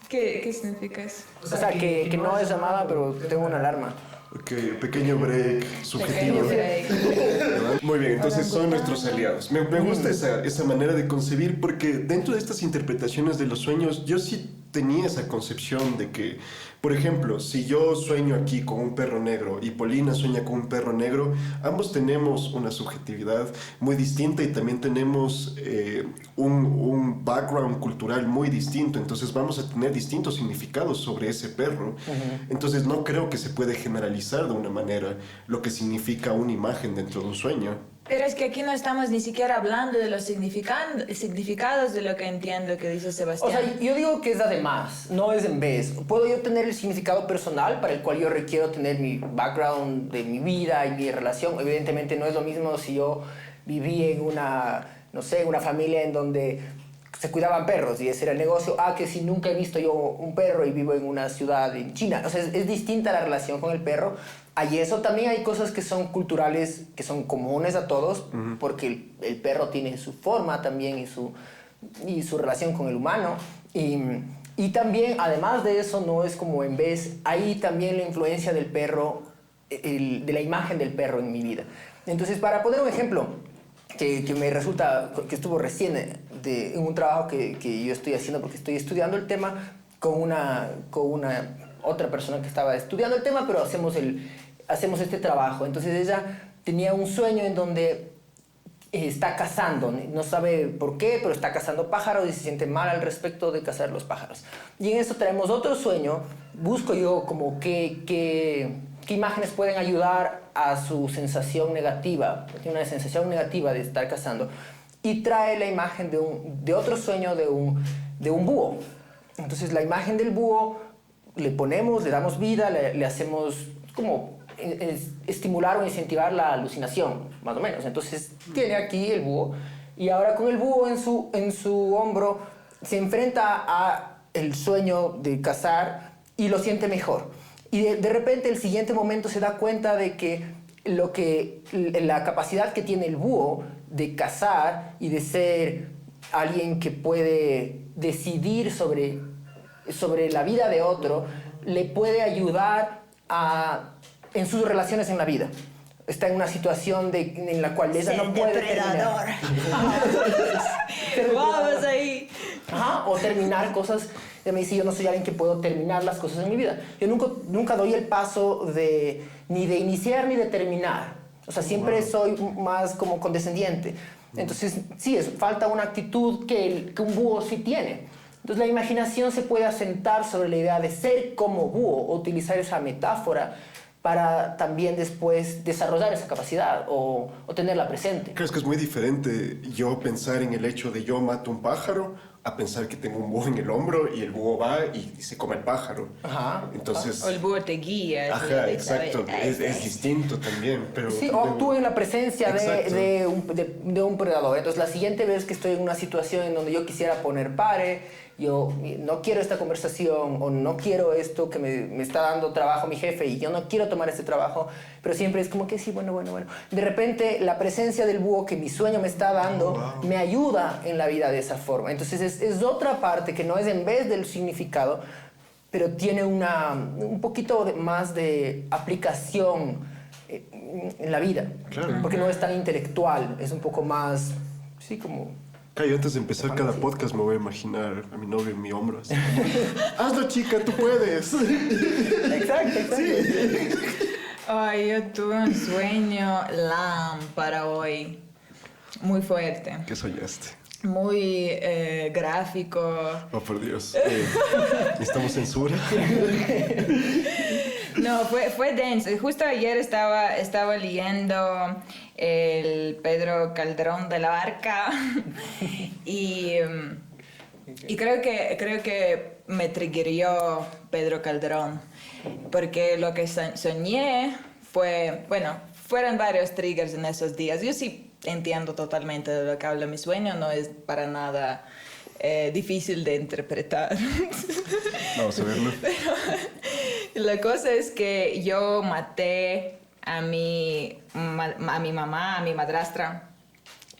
¿Qué significa eso? O sea, que no es llamada, pero tengo una alarma. Ok, pequeño break subjetivo. Pequeño break. Muy bien, entonces son nuestros aliados. Me gusta esa manera de concebir porque dentro de estas interpretaciones de los sueños yo sí tenía esa concepción de que, por ejemplo, si yo sueño aquí con un perro negro y Polina sueña con un perro negro, ambos tenemos una subjetividad muy distinta y también tenemos un background cultural muy distinto, entonces vamos a tener distintos significados sobre ese perro. Entonces no creo que se puede generalizar de una manera lo que significa una imagen dentro de un sueño. Pero es que aquí no estamos ni siquiera hablando de los significados de lo que entiendo que dice O Sebastián. sea, yo digo que es además, no es en vez. Puedo yo tener el significado personal para el cual yo requiero tener mi background de mi vida y mi relación. Evidentemente no es lo mismo si yo viví en una, no sé, una familia en donde se cuidaban perros y ese era el negocio, que si nunca he visto yo un perro y vivo en una ciudad en China. O sea, es distinta la relación con el perro. Hay eso, también hay cosas que son culturales, que son comunes a todos, porque el perro tiene su forma también y su relación con el humano. Y también, además de eso, no es como en vez, hay también la influencia del perro, de la imagen del perro en mi vida. Entonces, para poner un ejemplo que me resulta, que estuvo recién en un trabajo que yo estoy haciendo porque estoy estudiando el tema con una otra persona que estaba estudiando el tema, pero hacemos este trabajo. Entonces ella tenía un sueño en donde está cazando, no sabe por qué, pero está cazando pájaros y se siente mal al respecto de cazar los pájaros. Y en eso traemos otro sueño, busco yo como qué imágenes pueden ayudar a su sensación negativa, tiene una sensación negativa de estar cazando, y trae la imagen de otro sueño de un búho. Entonces la imagen del búho le damos vida, le hacemos como estimular o incentivar la alucinación, más o menos. Entonces tiene aquí el búho y ahora con el búho en su hombro se enfrenta a el sueño de cazar y lo siente mejor. Y de repente el siguiente momento se da cuenta de que la capacidad que tiene el búho de cazar y de ser alguien que puede decidir sobre la vida de otro, le puede ayudar en sus relaciones en la vida. Está en una situación en la cual ella no puede depredador. terminar. Vamos ahí. O terminar cosas. Ella me dice, yo no soy alguien que puedo terminar las cosas en mi vida. Yo nunca doy el paso ni de iniciar ni de terminar. O sea, siempre soy más como condescendiente. Entonces, sí, falta una actitud que un búho sí tiene. Entonces la imaginación se puede asentar sobre la idea de ser como búho, o utilizar esa metáfora para también después desarrollar esa capacidad o tenerla presente. Creo que es muy diferente yo pensar en el hecho de yo mato un pájaro a pensar que tengo un búho en el hombro y el búho va y se come el pájaro. Entonces... O el búho te guía. Ajá, exacto. Es distinto también, pero... Sí, o tú en la presencia de un predador. Entonces, la siguiente vez que estoy en una situación en donde yo quisiera poner pare, yo no quiero esta conversación o no quiero esto que me está dando trabajo mi jefe y yo no quiero tomar este trabajo, pero siempre es como que sí, bueno. De repente, la presencia del búho que mi sueño me está dando me ayuda en la vida de esa forma. Entonces, es otra parte que no es en vez del significado, pero tiene un poquito más de aplicación en la vida. Claro. Porque no es tan intelectual, es un poco más, sí, como... Cayo, antes de empezar cada podcast me voy a imaginar a mi novio en mi hombro. Así. Hazlo, chica, tú puedes. Exacto. Sí. Ay, yo tuve un sueño para hoy. Muy fuerte. ¿Qué soñaste? Muy gráfico. Oh, por Dios. ¿Necesitamos censura? No, fue denso. Justo ayer estaba leyendo el Pedro Calderón de la Barca y creo que me triggerió Pedro Calderón porque lo que soñé fueron varios triggers en esos días. Yo sí entiendo totalmente de lo que habla mi sueño, no es para nada difícil de interpretar. Vamos a verlo. La cosa es que yo maté a mi mamá, a mi madrastra.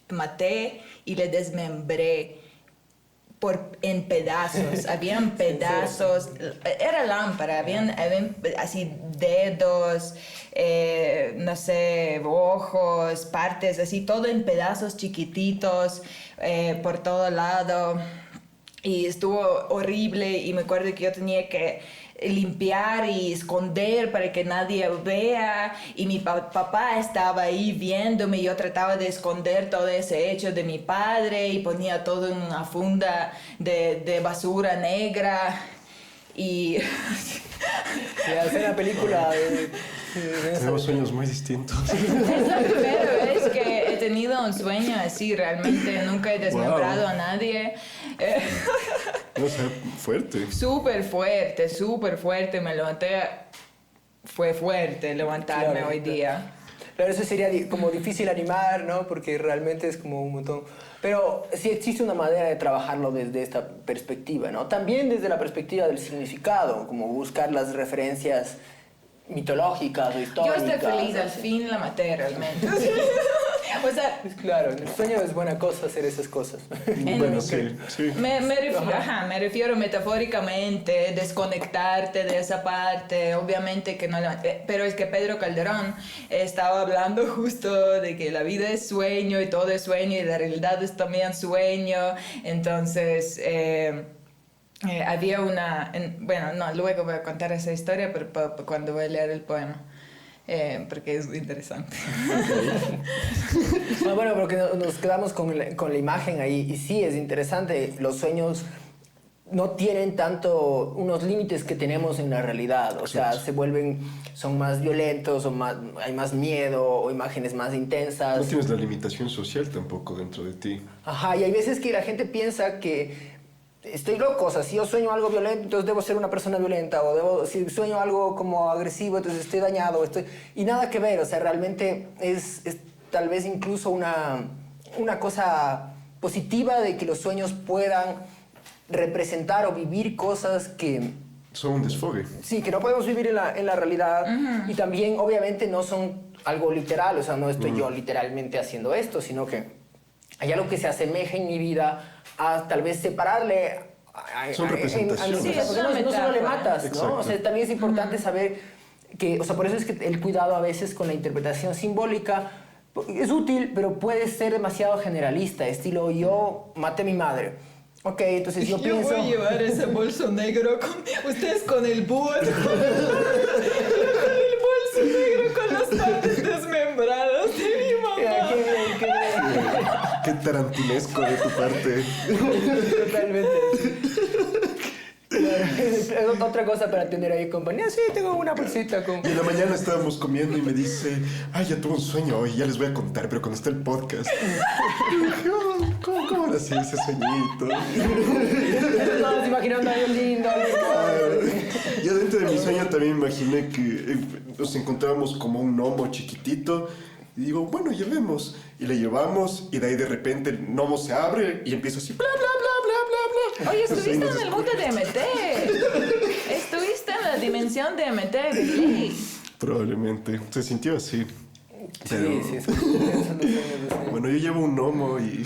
Maté y le desmembré en pedazos. Habían pedazos. Era lámpara. Habían así dedos, no sé, ojos, partes, así todo en pedazos chiquititos por todo lado. Y estuvo horrible y me acuerdo que yo tenía que limpiar y esconder para que nadie vea y mi papá estaba ahí viéndome y yo trataba de esconder todo ese hecho de mi padre y ponía todo en una funda de basura negra y... hacer una película Tenemos sueños muy distintos. Es la primera vez que he tenido un sueño así, realmente nunca he desmembrado a nadie. O sea, fuerte. Súper fuerte, me levanté, fue fuerte levantarme Claro, hoy claro. día. Claro, eso sería como difícil animar, ¿no? Porque realmente es como un montón. Pero sí existe una manera de trabajarlo desde esta perspectiva, ¿no? También desde la perspectiva del significado, como buscar las referencias mitológicas o Yo históricas. estoy feliz, al así. fin la maté realmente. O sea, Pues claro, en el sueño es buena cosa hacer esas cosas. Bueno, sí, sí. me refiero metafóricamente, desconectarte de esa parte, obviamente que no pero es que Pedro Calderón estaba hablando justo de que la vida es sueño y todo es sueño y la realidad es también sueño, entonces había bueno, no, luego voy a contar esa historia, pero cuando voy a leer el poema. Porque es interesante. Bueno, porque nos quedamos con la imagen ahí y sí, es interesante. Los sueños no tienen tanto unos límites que tenemos en la realidad. O sea, son más violentos, hay más miedo o imágenes más intensas. No tienes la limitación social tampoco dentro de ti. Ajá, y hay veces que la gente piensa que estoy loco, o sea, si yo sueño algo violento, entonces debo ser una persona violenta, o si sueño algo como agresivo, entonces estoy dañado, y nada que ver, o sea, realmente es tal vez incluso una cosa positiva de que los sueños puedan representar o vivir cosas que Son un desfogue. sí, que no podemos vivir en la realidad, y también obviamente no son algo literal, o sea, no estoy yo literalmente haciendo esto, sino que hay algo que se asemeja en mi vida a tal vez separarle Son representaciones. Sí, es porque una no solo le metáfora. matas, ¿no? Exacto. O sea, también es importante saber que, o sea, por eso es que el cuidado a veces con la interpretación simbólica es útil, pero puede ser demasiado generalista, estilo yo maté a mi madre. Ok, entonces yo pienso... voy a llevar ese bolso negro ustedes con el búho, con el bolso negro con las partes desmembradas de mi mamá. Qué tarantinesco de tu parte. Totalmente. Claro, es otra cosa para tener ahí compañía. Sí, tengo una bolsita con... Y en la mañana estábamos comiendo y me dice, ay, ya tuve un sueño hoy, ya les voy a contar, pero cuando está el podcast. Y dije, oh, ¿cómo nació ese sueñito? Estamos imaginando algo lindo. Yo dentro de mi sueño también imaginé que nos encontrábamos como un gnomo chiquitito. Y digo, bueno, llevemos. Y le llevamos y de ahí de repente el gnomo se abre y empieza así, bla, bla, bla, bla, bla, bla. Oye, Entonces, estuviste ahí en el nos mundo de MT. Estuviste en la dimensión de MT, Billy. Probablemente. Se sintió así. Pero, Sí, son los sueños de sueño. bueno, yo llevo un gnomo y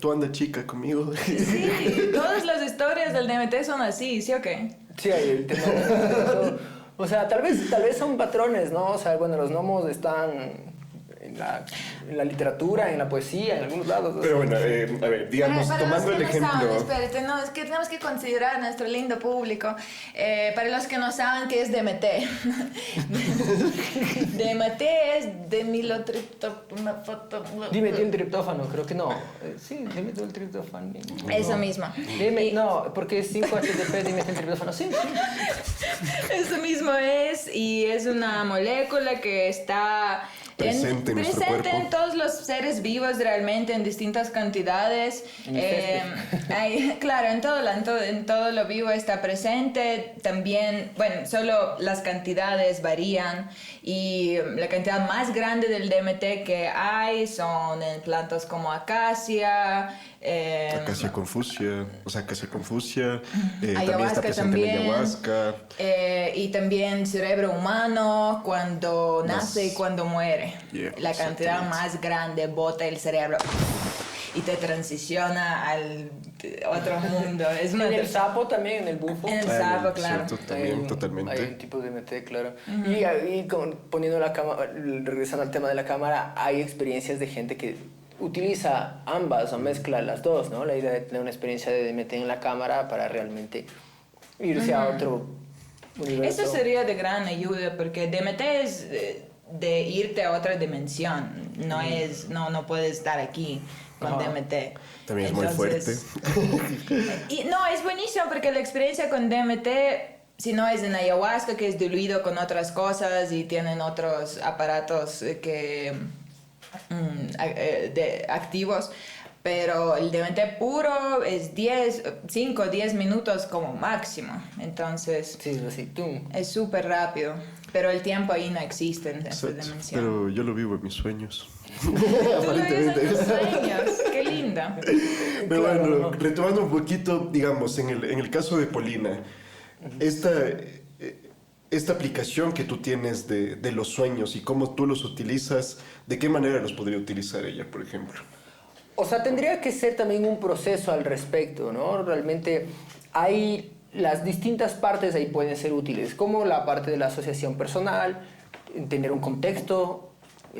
tú anda chica conmigo. Sí, todas las historias del DMT son así, ¿sí o qué? Sí, hay el tema de... O sea, tal vez son patrones, ¿no? O sea, bueno, los gnomos están en la literatura, en la poesía, en algunos lados. Pero bueno, a ver, digamos, Para tomando los el que no ejemplo... saben, espérate, no, es que tenemos que considerar a nuestro lindo público. Para los que no saben qué es DMT. DMT es demilotriptófano. Dimetiltriptófano, creo que no. Sí, dimetiltriptófano. Eso mismo. No, porque es 5-HTP dimetiltriptófano. Sí, sí. Eso mismo es, y es una molécula que está Presente en nuestro presente cuerpo. en todos los seres vivos realmente en distintas cantidades. Claro, en todo lo vivo está presente. También, bueno, solo las cantidades varían y la cantidad más grande del DMT que hay son en plantas como acacia. Acacia confusia, o sea, acacia confusia, también Ayahuasca está presente también. en ayahuasca. Y también cerebro humano cuando nace y cuando muere. Yeah, la cantidad exactamente. más grande bota el cerebro y te transiciona al otro mundo. Es una En el sapo también, en el bufo. En el sapo, claro. Cierto, también, Hay totalmente. un tipo de MT, claro. Y ahí, poniendo la cámara, regresando al tema de la cámara, hay experiencias de gente que utiliza ambas o mezcla las dos, ¿no? La idea de tener una experiencia de DMT en la cámara para realmente irse a otro universo. Eso sería de gran ayuda porque DMT es de irte a otra dimensión. No puedes estar aquí con Ajá. DMT. También es muy fuerte. Y no, es buenísimo porque la experiencia con DMT, si no es en ayahuasca, que es diluido con otras cosas y tienen otros aparatos que activos, pero el DMT puro es 5 o 10 minutos como máximo. Entonces, Sí, así, tú. es súper rápido, pero el tiempo ahí no existe en esta Exacto. dimensión. Pero yo lo vivo en mis sueños. Tú lo vives en Aparentemente. tus sueños, qué linda. Pero Claro, bueno, ¿no? retomando un poquito, digamos, en el caso de Polina, esta aplicación que tú tienes de los sueños y cómo tú los utilizas, ¿de qué manera los podría utilizar ella, por ejemplo? O sea, tendría que ser también un proceso al respecto, ¿no? Realmente hay las distintas partes ahí pueden ser útiles, como la parte de la asociación personal, tener un contexto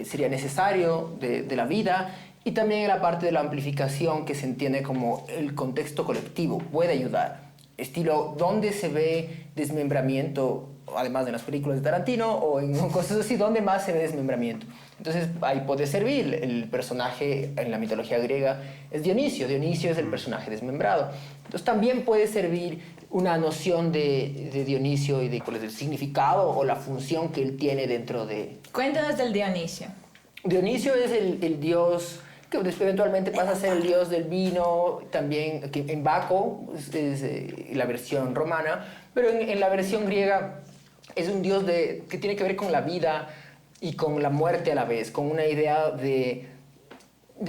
sería necesario de la vida, y también la parte de la amplificación que se entiende como el contexto colectivo puede ayudar. Estilo, ¿dónde se ve desmembramiento? Además de las películas de Tarantino o en cosas así, ¿dónde más se ve desmembramiento? Entonces ahí puede servir. El personaje en la mitología griega es Dionisio. Dionisio es el personaje desmembrado. Entonces también puede servir una noción de Dionisio y de cuál es el significado o la función que él tiene dentro de... Cuéntanos del Dionisio. Dionisio es el dios que eventualmente pasa a ser el dios del vino, también que en Baco es la versión romana, pero en la versión griega es un dios que tiene que ver con la vida y con la muerte a la vez, con una idea de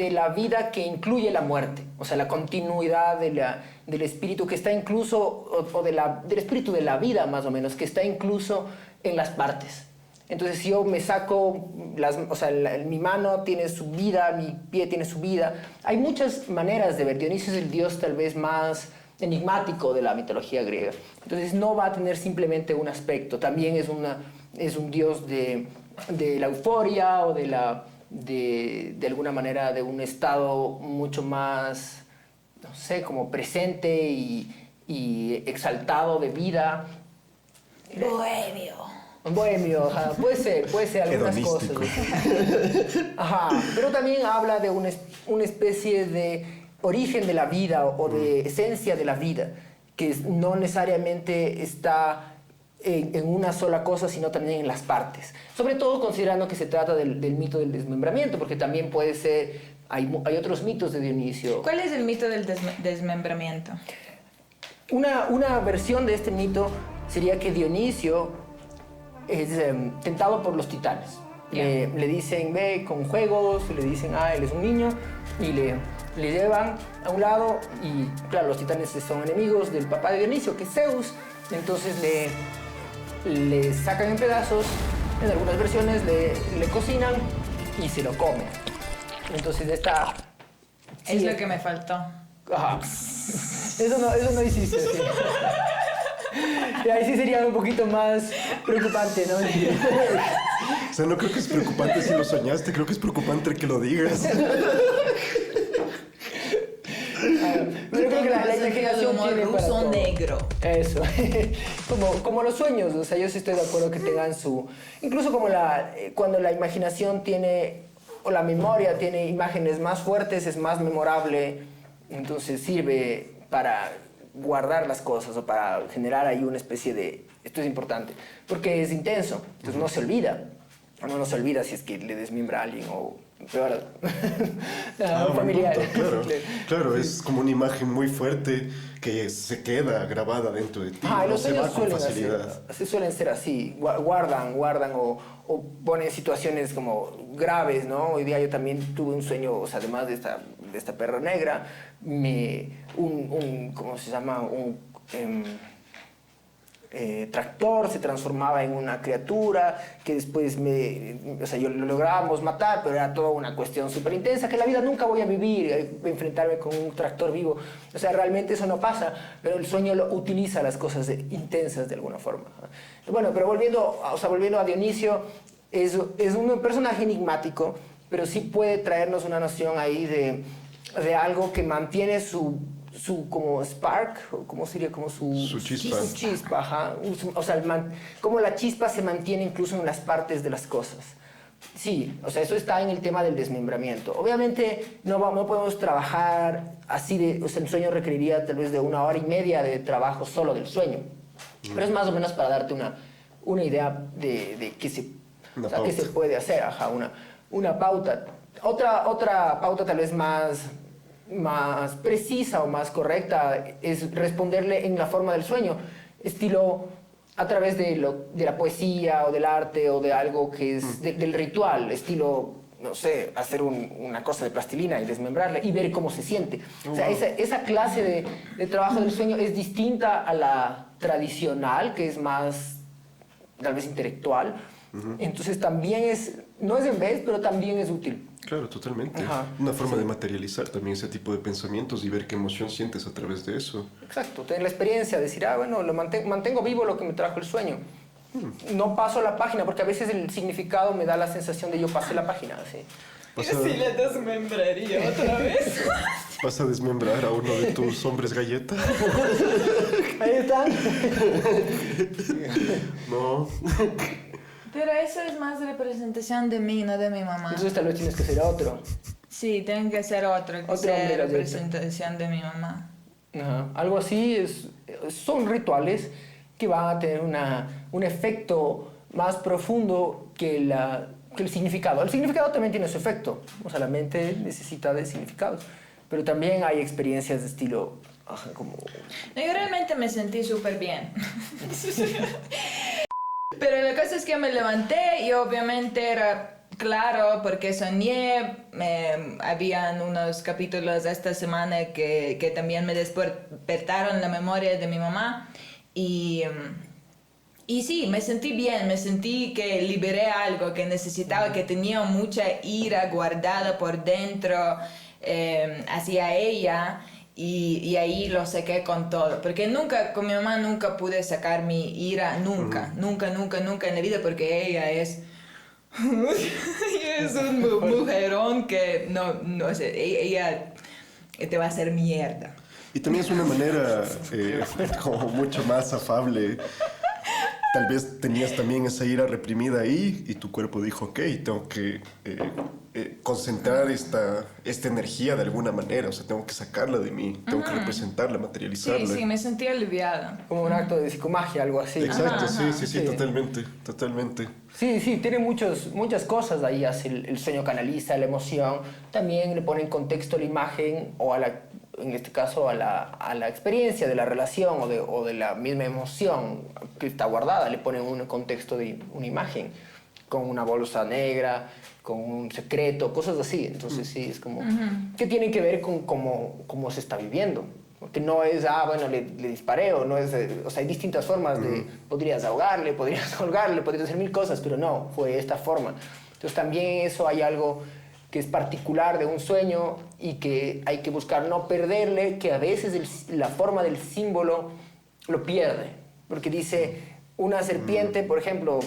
la vida que incluye la muerte, o sea, la continuidad del espíritu que está incluso, o del espíritu de la vida más o menos, que está incluso en las partes. Entonces, si yo me saco, o sea, mi mano tiene su vida, mi pie tiene su vida. Hay muchas maneras de ver. Dionisio es el dios tal vez más enigmático de la mitología griega. Entonces, no va a tener simplemente un aspecto. También es un dios de la euforia o de alguna manera de un estado mucho más, no sé, como presente y exaltado de vida. Bohemio. Bohemio, ajá, puede ser algunas cosas. Ajá, pero también habla de una especie de origen de la vida o de esencia de la vida, que no necesariamente está en una sola cosa, sino también en las partes. Sobre todo considerando que se trata del mito del desmembramiento, porque también puede ser, hay otros mitos de Dionisio. ¿Cuál es el mito del desmembramiento? Una versión de este mito sería que Dionisio es tentado por los titanes. Yeah. Le dicen, ve con juegos, le dicen, él es un niño, y le llevan a un lado, y claro, los titanes son enemigos del papá de Dionisio, que es Zeus. Entonces le sacan en pedazos, en algunas versiones le cocinan y se lo comen. Entonces esta... Es sí, lo que me faltó. Ajá. Eso no hiciste, sí. Y ahí sí sería un poquito más preocupante, ¿no? O sea, no creo que es preocupante si lo soñaste, creo que es preocupante que lo digas. Pero creo que la Sentido de imaginación humor tiene para ruso todo. negro. Eso. como los sueños, o sea, yo sí estoy de acuerdo que tengan su... Incluso como cuando la imaginación tiene, o la memoria tiene imágenes más fuertes, es más memorable, entonces sirve para guardar las cosas o para generar ahí una especie de... Esto es importante, porque es intenso, entonces no se olvida. No se olvida si es que le desmembra a alguien o peor a un familiar. Punto, claro, es como una imagen muy fuerte que se queda grabada dentro de ti, no los se va sueños con facilidad. suelen ser así, guardan o ponen situaciones como graves, ¿no? Hoy día yo también tuve un sueño, o sea, además de esta perra negra, ¿cómo se llama? Tractor se transformaba en una criatura que después o sea, lo lográbamos matar, pero era toda una cuestión súper intensa que en la vida nunca voy a vivir, enfrentarme con un tractor vivo. O sea, realmente eso no pasa, pero el sueño utiliza las cosas intensas de alguna forma. Bueno, pero volviendo a Dionisio, es un personaje enigmático, pero sí puede traernos una noción ahí de algo que mantiene su como spark, o ¿cómo sería? Como su chispa. Su chispa, ajá. O sea, como la chispa se mantiene incluso en las partes de las cosas. Sí, o sea, eso está en el tema del desmembramiento. Obviamente no podemos trabajar así o sea, el sueño requeriría tal vez de 1 hora y media de trabajo solo del sueño. Pero es más o menos para darte una idea de qué se puede hacer, ajá, una pauta. Otra pauta tal vez más precisa o más correcta es responderle en la forma del sueño, estilo a través de la poesía o del arte o de algo que es del ritual, estilo, no sé, hacer una cosa de plastilina y desmembrarla y ver cómo se siente. O sea, esa clase de trabajo del sueño es distinta a la tradicional, que es más tal vez intelectual. Entonces también no es en vez, pero también es útil. Claro, totalmente. Ajá. Una forma de materializar también ese tipo de pensamientos y ver qué emoción sientes a través de eso. Exacto, tener la experiencia, decir, bueno, mantengo vivo lo que me trajo el sueño. No paso la página, porque a veces el significado me da la sensación de yo pasé la página. ¿Sí? Sí, le desmembraría otra vez. ¿Vas a desmembrar a uno de tus hombres galleta? Ahí están. No. Pero eso es más representación de mí, no de mi mamá. Entonces tal vez tienes que ser otro. Sí, tiene que ser otro, que Otro sea hombre galleta. representación de mi mamá. Ajá. Algo así son rituales que van a tener un efecto más profundo que el significado. El significado también tiene su efecto. O sea, la mente necesita de significados. Pero también hay experiencias de estilo como... No, yo realmente me sentí súper bien. Pero la cosa es que me levanté y obviamente era claro porque soñé. Habían unos capítulos de esta semana que también me despertaron la memoria de mi mamá. Y sí, me sentí bien, me sentí que liberé algo que necesitaba, que tenía mucha ira guardada por dentro hacia ella. Y ahí lo saqué con todo, porque con mi mamá nunca pude sacar mi ira, nunca en la vida, porque ella es un mujerón que no sé, ella te va a hacer mierda. Y también es una manera como mucho más afable. Tal vez tenías también esa ira reprimida ahí y tu cuerpo dijo, ok, tengo que concentrar esta energía de alguna manera, o sea, tengo que sacarla de mí, tengo que representarla, materializarla. Sí, me sentí aliviada. Como un acto de psicomagia, algo así. Exacto, sí, totalmente. Sí, tiene muchas cosas ahí, hace el sueño canaliza la emoción, también le pone en contexto la imagen o en este caso a la experiencia de la relación o de la misma emoción que está guardada, le pone un contexto de una imagen, con una bolsa negra, con un secreto, cosas así. Entonces sí, es como que tiene que ver con cómo se está viviendo. Porque no es, bueno, le disparé, o no es, o sea, hay distintas formas de, podrías ahogarle, podrías colgarle, podrías hacer mil cosas, pero no, fue esta forma. Entonces también eso hay algo que es particular de un sueño y que hay que buscar no perderle, que a veces la forma del símbolo lo pierde. Porque dice, una serpiente, por ejemplo,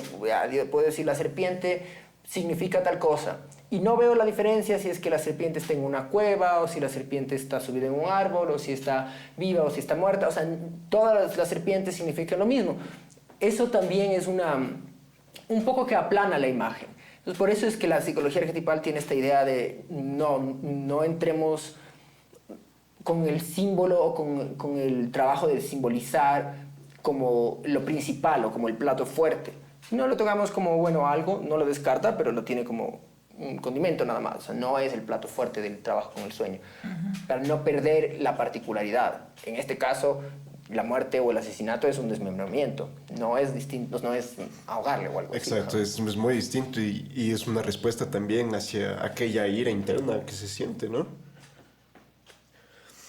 puedo decir la serpiente significa tal cosa. Y no veo la diferencia si es que la serpiente está en una cueva, o si la serpiente está subida en un árbol, o si está viva, o si está muerta. O sea, todas las serpientes significan lo mismo. Eso también es un poco que aplana la imagen. Entonces, por eso es que la psicología arquetipal tiene esta idea de no entremos con el símbolo o con el trabajo de simbolizar como lo principal o como el plato fuerte. No lo tocamos como, bueno, algo, no lo descarta, pero lo tiene como un condimento nada más. O sea, no es el plato fuerte del trabajo con el sueño. Para no perder la particularidad. En este caso, la muerte o el asesinato es un desmembramiento. No es distinto, no es ahogarle o algo así. Exacto, es muy distinto y es una respuesta también hacia aquella ira interna que se siente, ¿no?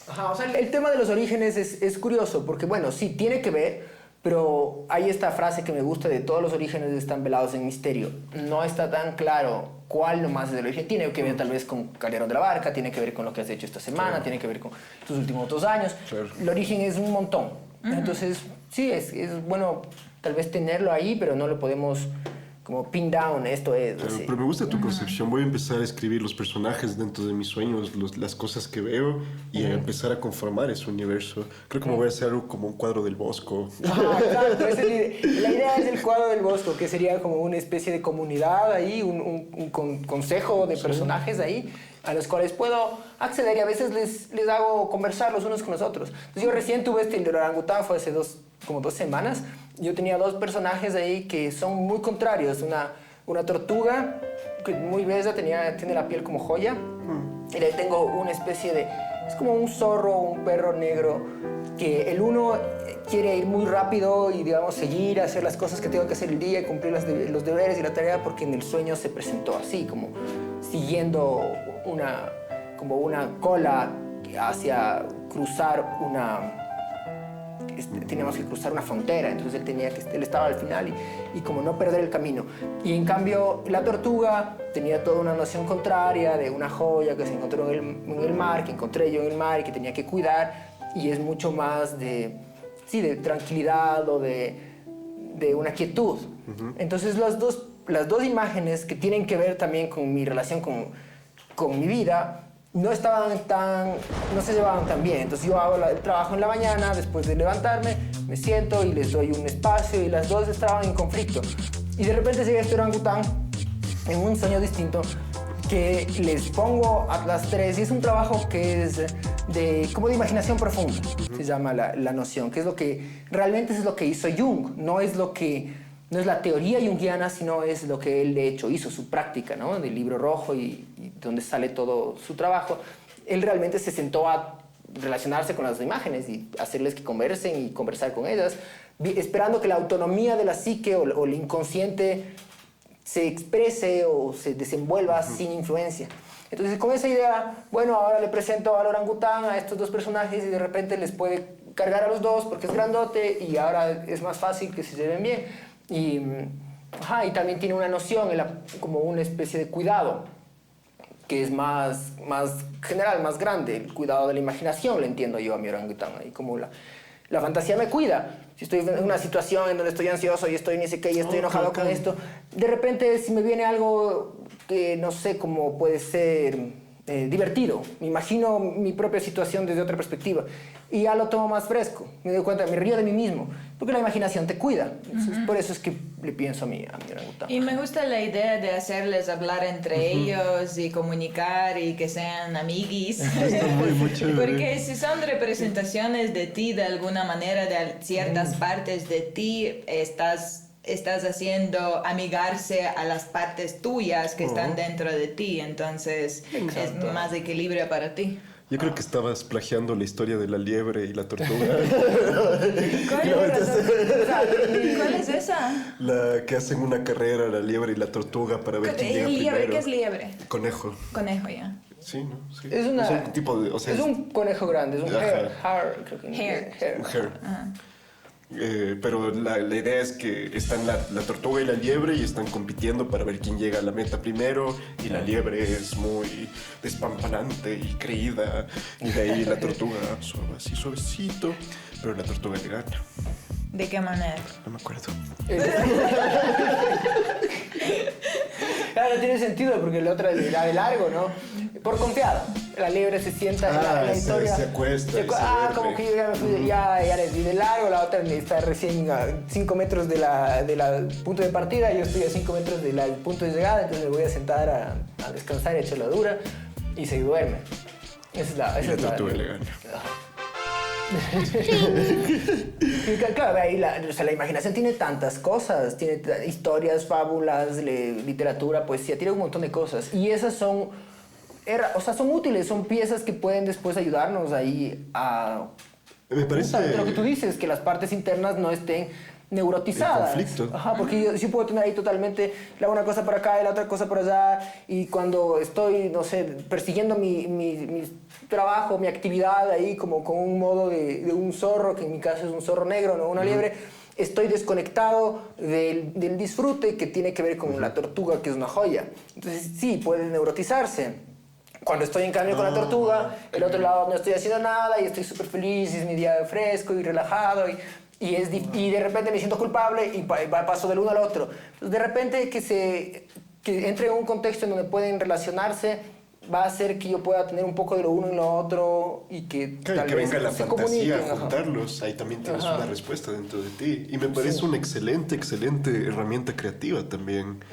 Ajá, o sea, el tema de los orígenes es curioso, porque bueno, sí, tiene que ver, pero hay esta frase que me gusta de todos los orígenes están velados en misterio. No está tan claro cuál nomás es el origen. Tiene que ver tal vez con Calderón de la Barca, tiene que ver con lo que has hecho esta semana, claro, tiene que ver con tus últimos 2 años. Claro. El origen es un montón. Entonces, sí, es bueno tal vez tenerlo ahí, pero no lo podemos como pin down, esto es. Claro, pero me gusta tu concepción. Voy a empezar a escribir los personajes dentro de mis sueños, las cosas que veo y a empezar a conformar ese universo. Creo que me voy a hacer algo como un cuadro del Bosco. Exacto, la idea es el cuadro del Bosco, que sería como una especie de comunidad ahí, un consejo de personajes ahí, a los cuales puedo acceder y a veces les hago conversar los unos con los otros. Entonces yo recién tuve el del orangután, fue hace como 2 semanas. Yo tenía 2 personajes ahí que son muy contrarios. Una tortuga que muy bella, tiene la piel como joya. Y le tengo una especie de... Es como un zorro, un perro negro, que el uno quiere ir muy rápido y, digamos, seguir, hacer las cosas que tengo que hacer el día, cumplir los deberes y la tarea, porque en el sueño se presentó así, como siguiendo como una cola hacia cruzar teníamos que cruzar una frontera, entonces él estaba al final y como no perder el camino. Y en cambio la tortuga tenía toda una noción contraria de una joya que se encontró en el mar, que encontré yo en el mar y que tenía que cuidar, y es mucho más de tranquilidad o de una quietud. Entonces las dos imágenes que tienen que ver también con mi relación con mi vida no se llevaban tan bien. Entonces yo hago el trabajo en la mañana, después de levantarme, me siento y les doy un espacio, y las dos estaban en conflicto. Y de repente llega este orangután en un sueño distinto que les pongo a las tres, y es un trabajo que es como de imaginación profunda, se llama la noción, que es lo que realmente es lo que hizo Jung, no es la teoría junguiana, sino es lo que él de hecho hizo, su práctica, ¿no? Del libro rojo y donde sale todo su trabajo. Él realmente se sentó a relacionarse con las imágenes y hacerles que conversen y conversar con ellas, esperando que la autonomía de la psique o el inconsciente se exprese o se desenvuelva sin influencia. Entonces, con esa idea, bueno, ahora le presento al orangután a estos dos personajes y de repente les puede cargar a los dos porque es grandote y ahora es más fácil que se lleven bien. Y también tiene una noción, como una especie de cuidado, que es más general, más grande. El cuidado de la imaginación, le entiendo yo a mi orangután. Y como la fantasía me cuida. Si estoy en una situación en donde estoy ansioso y estoy ni sé qué y estoy enojado con esto, de repente si me viene algo que no sé cómo puede ser divertido, me imagino mi propia situación desde otra perspectiva y ya lo tomo más fresco, me doy cuenta, me río de mí mismo, porque la imaginación te cuida. Entonces, por eso es que le pienso a mi orangután. Y me gusta la idea de hacerles hablar entre ellos y comunicar y que sean amiguis. Muy chévere. Porque si son representaciones de ti de alguna manera, de ciertas partes de ti, estás haciendo amigarse a las partes tuyas que están dentro de ti, entonces Exacto. es más equilibrio para ti. Yo creo que estabas plagiando la historia de la liebre y la tortuga. ¿Cuál es esa? La que hacen una carrera, la liebre y la tortuga, para ver quién llega Liebre, primero. ¿qué es liebre? Conejo. Conejo, ya. Sí, ¿no? Sí. Es un tipo de... O sea, es un conejo grande, es un Ajá. hare, creo que en inglés, hare. un hare. Pero la idea es que están la tortuga y la liebre y están compitiendo para ver quién llega a la meta primero, y la liebre es muy despampanante y creída, y de ahí la tortuga así suavecito, pero la tortuga le gana. ¿De qué manera? No me acuerdo. Claro, tiene sentido porque la otra la de largo, ¿no? Por confiada. La liebre se sienta en la historia. Se acuesta. Y se como duerme. que yo ya me fui, ya les di de largo, la otra está recién a 5 metros de la punto de partida, yo estoy a 5 metros del punto de llegada, entonces me voy a sentar a descansar, echar la dura y se duerme. Esa Y la tortuga le gana. Claro, ahí la imaginación tiene tantas cosas, tiene historias, fábulas, literatura, poesía, tiene un montón de cosas. Y esas son útiles, son piezas que pueden después ayudarnos ahí a... Me parece... Lo que tú dices, que las partes internas no estén neurotizadas. El conflicto. Ajá, porque yo sí puedo tener ahí totalmente una cosa por acá y la otra cosa por allá, y cuando estoy, no sé, persiguiendo mi trabajo, mi actividad ahí como con un modo de un zorro, que en mi caso es un zorro negro, no una liebre, estoy desconectado del disfrute que tiene que ver con la tortuga, que es una joya. Entonces sí, puede neurotizarse. Cuando estoy en cambio con la tortuga, el otro lado no estoy haciendo nada y estoy súper feliz, es mi día fresco y relajado, y de repente me siento culpable y paso del uno al otro. Entonces, de repente que entre en un contexto en donde pueden relacionarse va a hacer que yo pueda tener un poco de lo uno y lo otro, y que Claro, tal que vez venga la se fantasía comuniquen. a Ajá. juntarlos. Ahí también tienes Ajá. una respuesta dentro de ti. Y me parece una excelente herramienta creativa también.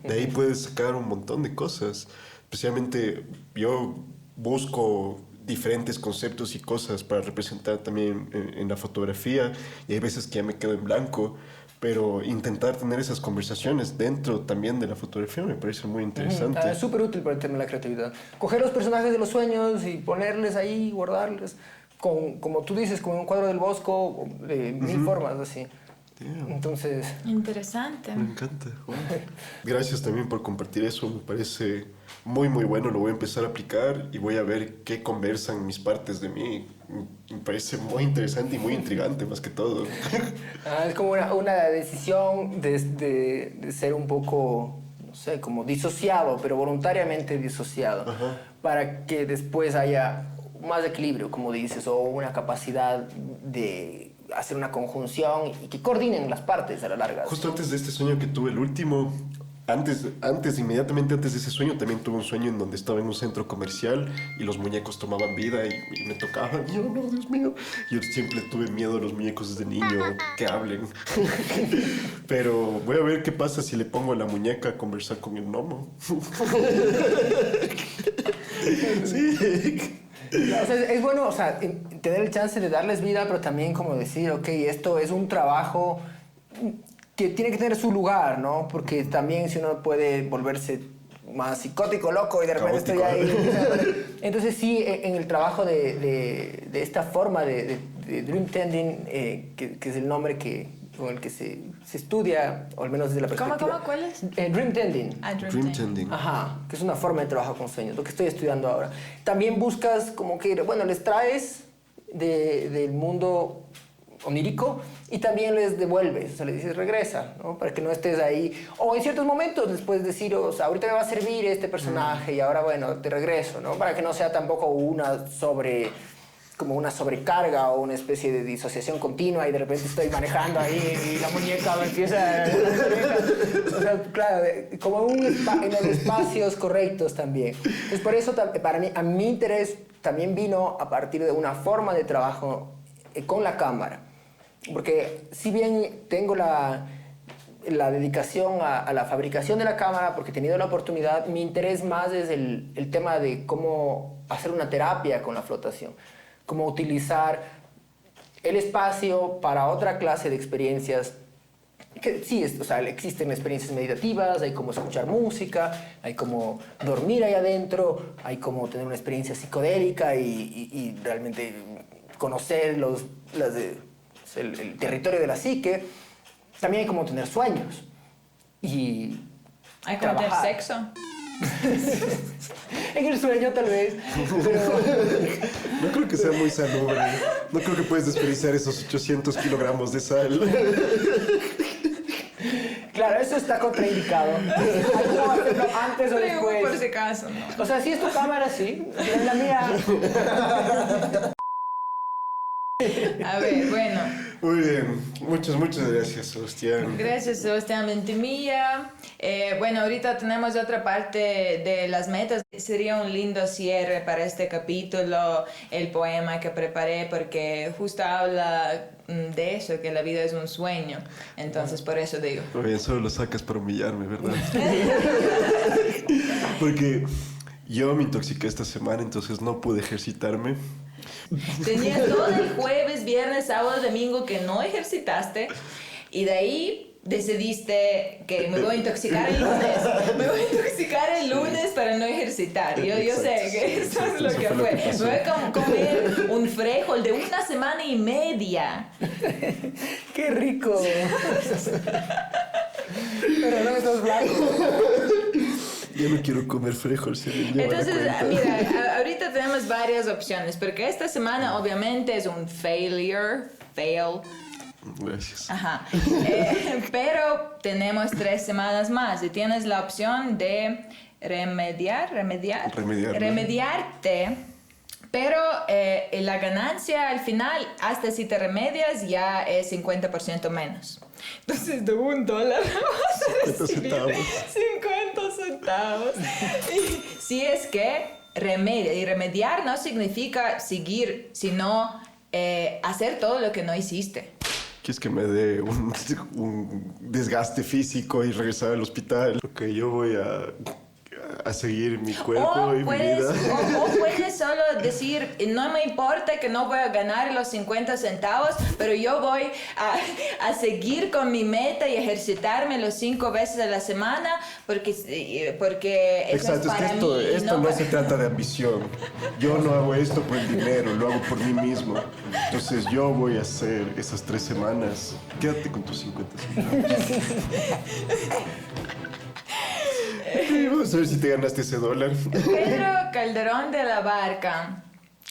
De ahí puedes sacar un montón de cosas. Especialmente yo busco diferentes conceptos y cosas para representar también en la fotografía, y hay veces que ya me quedo en blanco, pero intentar tener esas conversaciones dentro también de la fotografía me parece muy interesante. Es súper útil para el tema de la creatividad. Coger los personajes de los sueños y ponerles ahí, guardarles, como tú dices, como un cuadro del Bosco, de mil formas así. Damn. Entonces... Interesante. Me encanta. Wow. Gracias también por compartir eso. Me parece muy, muy bueno. Lo voy a empezar a aplicar y voy a ver qué conversan mis partes de mí. Me parece muy interesante y muy intrigante, más que todo. Es como una decisión de ser un poco, no sé, como disociado, pero voluntariamente disociado, para que después haya más equilibrio, como dices, o una capacidad de hacer una conjunción y que coordinen las partes a la larga. Justo antes de este sueño que tuve, el último, inmediatamente antes de ese sueño, también tuve un sueño en donde estaba en un centro comercial y los muñecos tomaban vida y me tocaban. Y yo, no, Dios mío. Yo siempre tuve miedo a los muñecos desde niño, que hablen. Pero voy a ver qué pasa si le pongo a la muñeca a conversar con el gnomo. Sí. O sea, es bueno, o sea, tener el chance de darles vida, pero también como decir, ok, esto es un trabajo que tiene que tener su lugar, ¿no? Porque también si uno puede volverse más psicótico, loco, y de repente estoy ahí. Entonces sí, en el trabajo de esta forma de Dream Tending, que es el nombre con el que se estudia, o al menos desde la perspectiva... ¿Cómo? ¿Cuál es? Dream Tending. Dream Tending. Ajá, que es una forma de trabajo con sueños, lo que estoy estudiando ahora. También buscas como que, bueno, les traes del mundo onírico y también les devuelves, o sea, les dices regresa, ¿no? Para que no estés ahí. O en ciertos momentos les puedes decir, o sea, ahorita me va a servir este personaje y ahora, bueno, te regreso, ¿no? Para que no sea tampoco como una sobrecarga o una especie de disociación continua y de repente estoy manejando ahí y la muñeca me empieza o sea, claro, como en los espacios correctos también. Entonces por eso para mí, a mi interés también vino a partir de una forma de trabajo con la cámara, porque si bien tengo la dedicación a la fabricación de la cámara, porque he tenido la oportunidad, mi interés más es el tema de cómo hacer una terapia con la flotación, cómo utilizar el espacio para otra clase de experiencias. Que sí, o sea, existen experiencias meditativas, hay como escuchar música, hay como dormir ahí adentro, hay como tener una experiencia psicodélica y realmente conocer el territorio de la psique. También hay como tener sueños y ¿Hay como tener sexo? En el sueño tal vez, pero... No creo que sea muy salubre. No creo que puedes desperdiciar esos 800 kilogramos de sal. Claro, eso está contraindicado. Hay como hacerlo antes o después. Por si acaso, ¿no? O sea, si es tu cámara, sí. Pero en la mía... A ver, bueno. Muy bien. Muchas gracias, Sebastián. Gracias, Sebastián Ventimilla. Bueno, ahorita tenemos otra parte de las metas. Sería un lindo cierre para este capítulo, el poema que preparé, porque justo habla de eso, que la vida es un sueño. Entonces, por eso digo. Muy bien, solo lo sacas para humillarme, ¿verdad? Porque yo me intoxiqué esta semana, entonces no pude ejercitarme. Tenías todo el jueves, viernes, sábado, domingo que no ejercitaste y de ahí decidiste que me voy a intoxicar el lunes. Me voy a intoxicar el lunes para no ejercitar. Yo sé que eso es lo que fue. Me voy a comer un frijol de 1 semana y media. ¡Qué rico! Pero no estás blanco. Yo no quiero comer frijoles. Entonces, mira, ahorita tenemos varias opciones, porque esta semana obviamente es un fail. Gracias. Ajá. Pero tenemos 3 semanas más y tienes la opción de remediarte. Pero la ganancia al final, hasta si te remedias, ya es 50% menos. Entonces, de $1 vas a recibir 50 centavos. Y si es que remediar no significa seguir, sino hacer todo lo que no hiciste. ¿Quieres que me dé un desgaste físico y regresar al hospital? Ok, yo voy a seguir mi cuerpo y mi vida. O puedes solo decir, no me importa que no voy a ganar los 50 centavos, pero yo voy a seguir con mi meta y ejercitarme los 5 veces a la semana porque eso Exacto, es para es que mí. esto no se trata de ambición. Yo no hago esto por el dinero, lo hago por mí mismo. Entonces yo voy a hacer esas 3 semanas. Quédate con tus 50 centavos. Y vamos a ver si te ganaste ese dólar. Pedro Calderón de la Barca,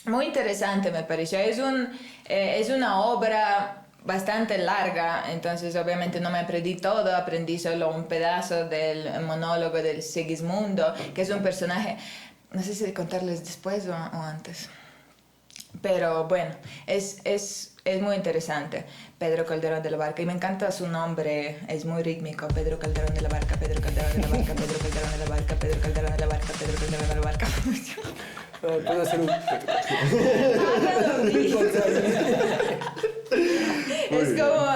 muy interesante me pareció. Es una obra bastante larga, entonces obviamente no me aprendí todo, aprendí solo un pedazo del monólogo del Segismundo, que es un personaje, no sé si contarles después o antes. Pero bueno, es muy interesante, Pedro Calderón de la Barca, y me encanta su nombre, es muy rítmico, Pedro Calderón de la Barca, Pedro Calderón de la Barca, Pedro Calderón de la Barca, Pedro Calderón de la Barca, Pedro Calderón de la Barca. Puedo hacer un... Es como,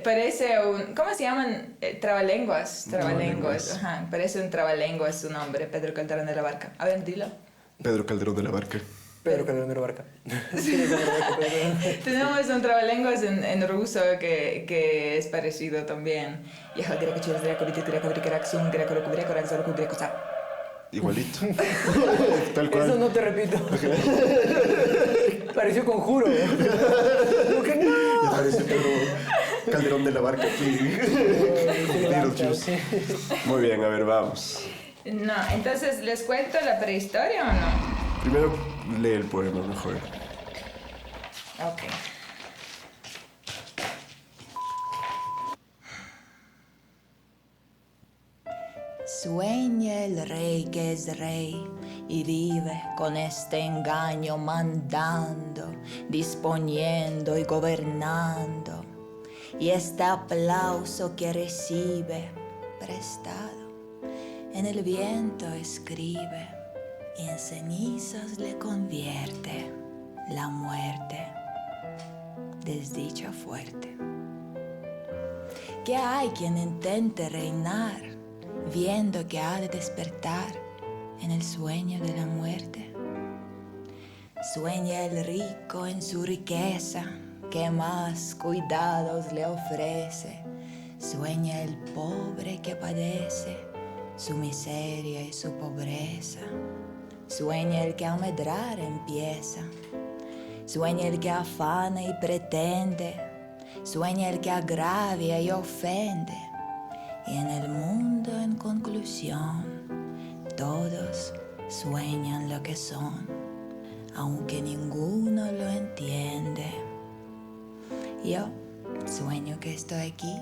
parece un, ¿cómo se llaman? Trabalenguas, ajá, parece un trabalenguas su nombre, Pedro Calderón de la Barca. A ver, dilo. Pedro Calderón de la Barca. Pedro Calderón de la Barca. Tenemos un trabalenguas en ruso que es parecido también. Igualito. Tal cual. Eso no te repito. Pareció conjuro. Como que no. Y aparece Pedro Calderón de la Barca aquí. Beetlejuice. Muy bien, a ver, vamos. No, entonces, ¿les cuento la prehistoria o no? Primero lee el poema mejor. Ok. Sueña el rey que es rey y vive con este engaño mandando, disponiendo y gobernando. Y este aplauso que recibe prestado en el viento escribe y en cenizas le convierte la muerte, desdicha fuerte. Que hay quien intente reinar viendo que ha de despertar en el sueño de la muerte. Sueña el rico en su riqueza, que más cuidados le ofrece. Sueña el pobre que padece su miseria y su pobreza. Sueña el que a medrar empieza. Sueña el que afana y pretende. Sueña el que agravia y ofende. Y en el mundo, en conclusión, todos sueñan lo que son, aunque ninguno lo entiende. Yo sueño que estoy aquí,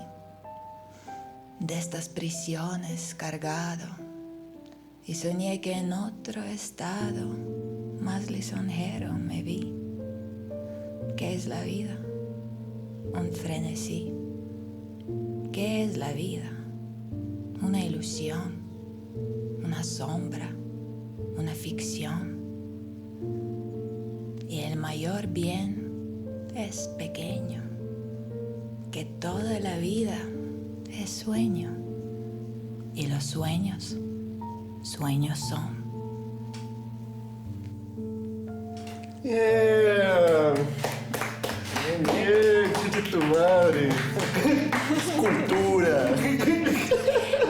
de estas prisiones cargado, y soñé que en otro estado más lisonjero me vi. ¿Qué es la vida? Un frenesí. ¿Qué es la vida? Una ilusión, una sombra, una ficción. Y el mayor bien es pequeño, que toda la vida es sueño, y los sueños, sueños son. Yeah. Bien, chucha tu madre. Cultura.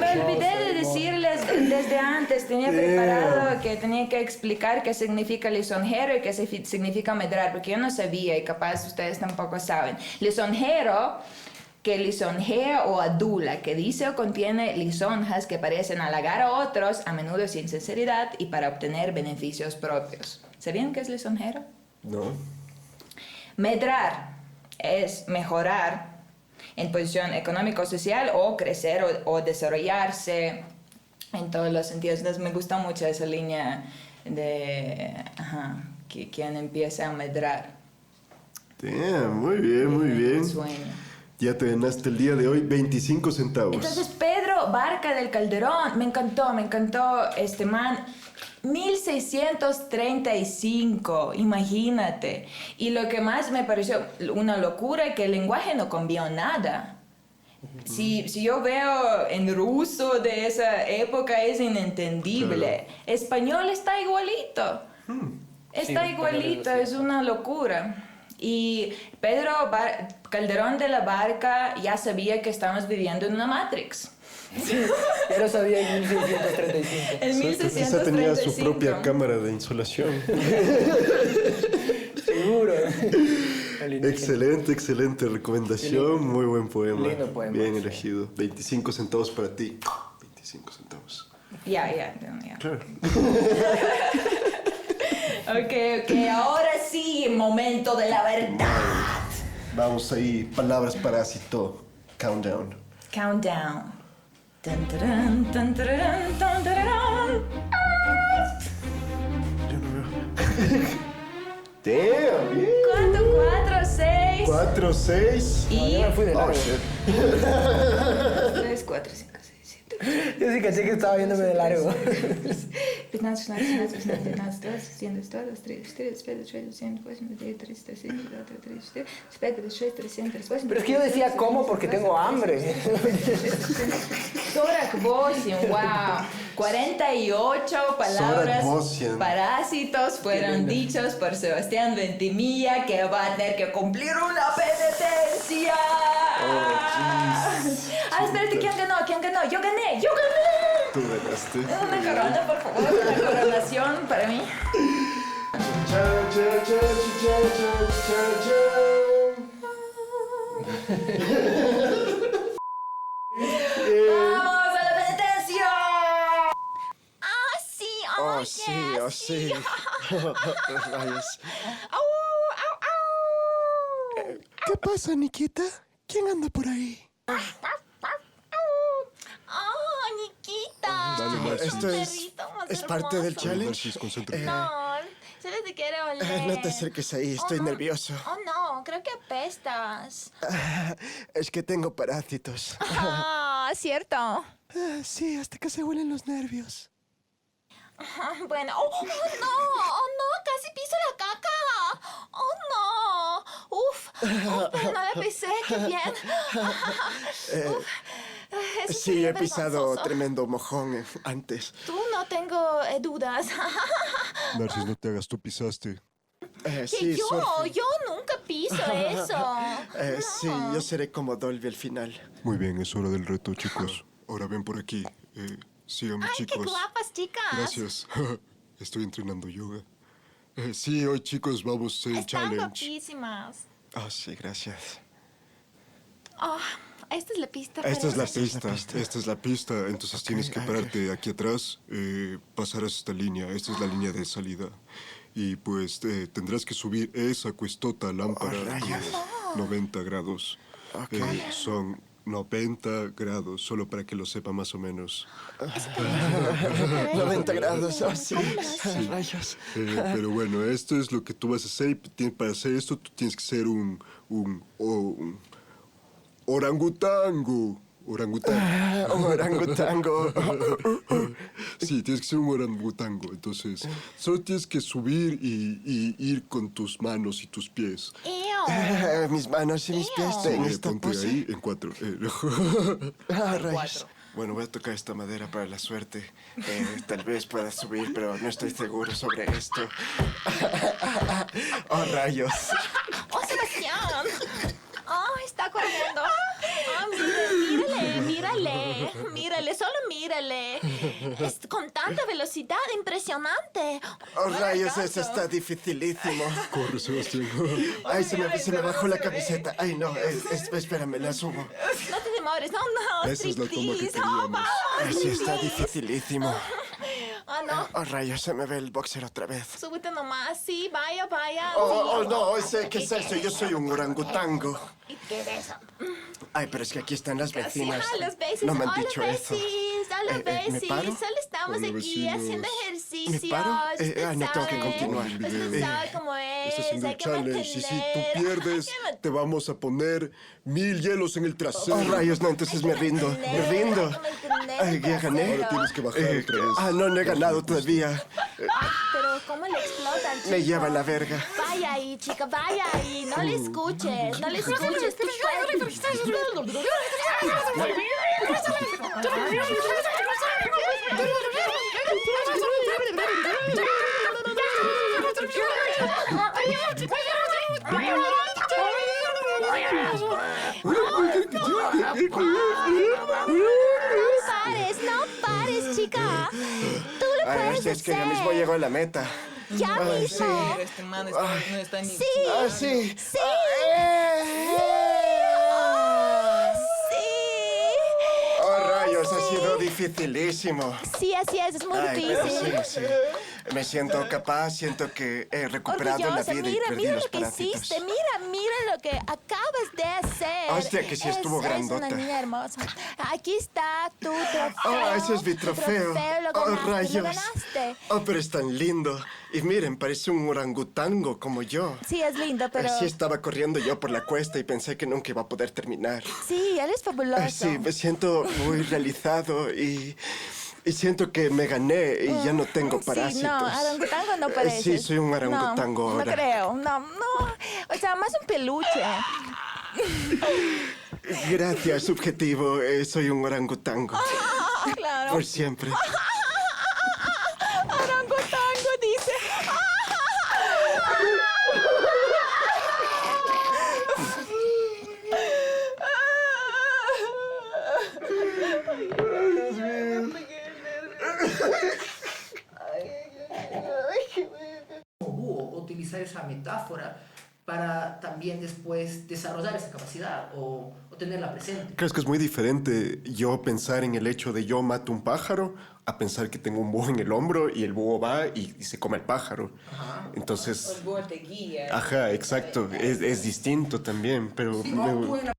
Me olvidé de decirles desde antes, tenía preparado que tenía que explicar qué significa lisonjero y qué significa medrar, porque yo no sabía y capaz ustedes tampoco saben. Lisonjero, que lisonjea o adula, que dice o contiene lisonjas que parecen halagar a otros, a menudo sin sinceridad y para obtener beneficios propios. ¿Sabían qué es lisonjero? No. Medrar es mejorar en posición económico-social o crecer o desarrollarse en todos los sentidos. Entonces me gusta mucho esa línea de que quien empieza a medrar. Damn, muy bien, muy bien. Sueño. Ya te ganaste el día de hoy 25 centavos. Entonces Pedro Barca del Calderón, me encantó este man. 1635, imagínate. Y lo que más me pareció una locura es que el lenguaje no cambió nada. Si yo veo en ruso de esa época es inentendible. Claro. Español está igualito. Está Sí, igualito, sí. es una locura. Y Pedro Calderón de la Barca ya sabía que estamos viviendo en una Matrix. Ya lo sabía en 1635. En Quizá tenía su 1635. propia cámara de insolación. Seguro. Excelente recomendación. Muy buen poema. Lindo poema, Bien sí. elegido. 25 centavos para ti. 25 centavos. Ya. Claro. Ok, ahora sí, momento de la verdad. Vamos ahí. Palabras parásito. Countdown. Countdown. Tan, tarán, tan, tarán, tan, tararán. Yo no veo. Damn, bien. ¿Cuánto? 4, 6. 4, 6. Y Yo me fui de largo. 3, 4, 5, 6, 7. Yo sí caché que estaba viéndome de largo. 15, 16, 17, 18, Pero es que yo decía cómo porque tengo hambre. Zorak Bosian, wow. 48 palabras Bosian. parásitos fueron dichos por Sebastián Ventimilla, que va a tener que cumplir una penitencia. Espérate, ¿quién ganó? Yo gané. Tú ganaste. Una corona, por favor, una coronación para mí. ¡Vamos a la penitencia! Oh, sí. Rayos. ¿Qué pasa, Nikita? ¿Quién anda por ahí? ¡Oh, Nikita! Dale, Marcis. Esto ¿Es parte del challenge? No, solo te quiero oler. No te acerques ahí, estoy no. nervioso. Oh, no, creo que apestas. Es que tengo parásitos. Ah, cierto. Sí, hasta que se huelen los nervios. Bueno, oh, no, casi piso la caca. Oh, no. Uf, pero no la pisé, qué bien. Eso Sí, sería he pisado vergonzoso. tremendo mojón antes. Tú no tengo dudas. Narcis, no te hagas, tú pisaste. Que Sí, surf. yo nunca piso eso. Sí, yo seré como Dolby al final. Muy bien, es hora del reto, chicos. Ahora ven por aquí. Síganme, Ay, qué chicos. guapas, chicas. Gracias. Estoy entrenando yoga. Sí, hoy, chicos, vamos a hacer el Están challenge. guapísimas. Sí, gracias. Oh, esta es la pista. Esta es la parece. pista. Esta es la pista. Entonces tienes que pararte aquí atrás, pasar a esta línea. Esta es la línea de salida. Y pues tendrás que subir esa cuestota lámpara de 90 grados. Son 90 grados, solo para que lo sepa más o menos. 90 grados, sí. Rayos. Pero bueno, esto es lo que tú vas a hacer. Para hacer esto, tú tienes que ser un orangutango. Orangután. Un orangutango. Sí, tienes que ser un orangutango. Entonces, solo tienes que subir y ir con tus manos y tus pies. Ew. Mis manos y mis pies Sí, en esta ponte pose. ahí en 4. Rayos. Bueno, voy a tocar esta madera para la suerte. Tal vez pueda subir, pero no estoy seguro sobre esto. Oh, rayos. ¡Oh, Sebastián! ¡Oh, está corriendo! ¡Oh, mírale, solo mírale! Es con tanta velocidad, impresionante. Oh, rayos, eso está dificilísimo. Corre, Sebastián. Ay, se me bajó la camiseta. Ay, no, espérame, la subo. No te demores, no, Esa es la toma que striptease. queríamos. Oh, vamos, Ay, sí, está striptease. dificilísimo. Oh, no, Oh, rayos, se me ve el boxer otra vez. súbete nomás. Sí, vaya. Oh, sí. no, ¿qué es eso? Yo soy un orangutango. ¿Y qué es eso? Ay, pero es que aquí están las vecinas. Sí, los besis. No me han Hola, dicho eso. Hola, ¿me besis. paro? Solo estamos Hola, aquí vecinos. haciendo ¿Me ejercicio. paro? Usted No tengo que sabe. continuar. Usted sabe cómo es. Estás haciendo hay el que challenge. Y si tú mantener. pierdes, Hay que te vamos a poner 1000 hielos en el trasero. Oh, rayos, no, entonces me rindo. Me rindo. Ay, ya gané. Ahora tienes que bajar otra vez. No he ganado todavía. Pero ¿cómo le explota al chico? Me lleva la verga. Vaya ahí, chica, vaya ahí. No le escuches. Tú puedes. No pares, chica. Tú lo puedes Es que ya hacer. mismo llego a la meta. Ya Ay, mismo. sí. Este man no está ni... Sí. Ah, sí. Sí. Oh, rayos, ha sí. sido dificilísimo. Sí, así es muy Ay, pero difícil. sí. Me siento capaz, siento que he recuperado la Orgullosa, vida y mira, perdí mira los lo que parásitos. hiciste, mira lo que acabas de hacer. Hostia, que sí estuvo Es grandota. una niña hermosa. Aquí está tu trofeo. Oh, ese es mi Tu trofeo. lo Oh, ganaste, rayos. lo ganaste. Oh, pero es tan lindo. Y miren, parece un orangutango como yo. Sí, es lindo, pero... Así estaba corriendo yo por la cuesta y pensé que nunca iba a poder terminar. Sí, él es fabuloso. Sí, me siento muy realizado y siento que me gané y ya no tengo parásitos. Sí, no, orangutango no pareces. Sí, soy un orangutango no, ahora. No creo, no. O sea, más un peluche. Gracias, subjetivo. Soy un orangutango. Claro. Por siempre. Orangutango dice. Como búho, utilizar esa metáfora para también después desarrollar esa capacidad o tenerla presente. Creo que es muy diferente yo pensar en el hecho de yo mato un pájaro a pensar que tengo un búho en el hombro y el búho va y se come el pájaro. Entonces, El búho te guía. ajá, exacto, es distinto también, pero Sí, no, tú en la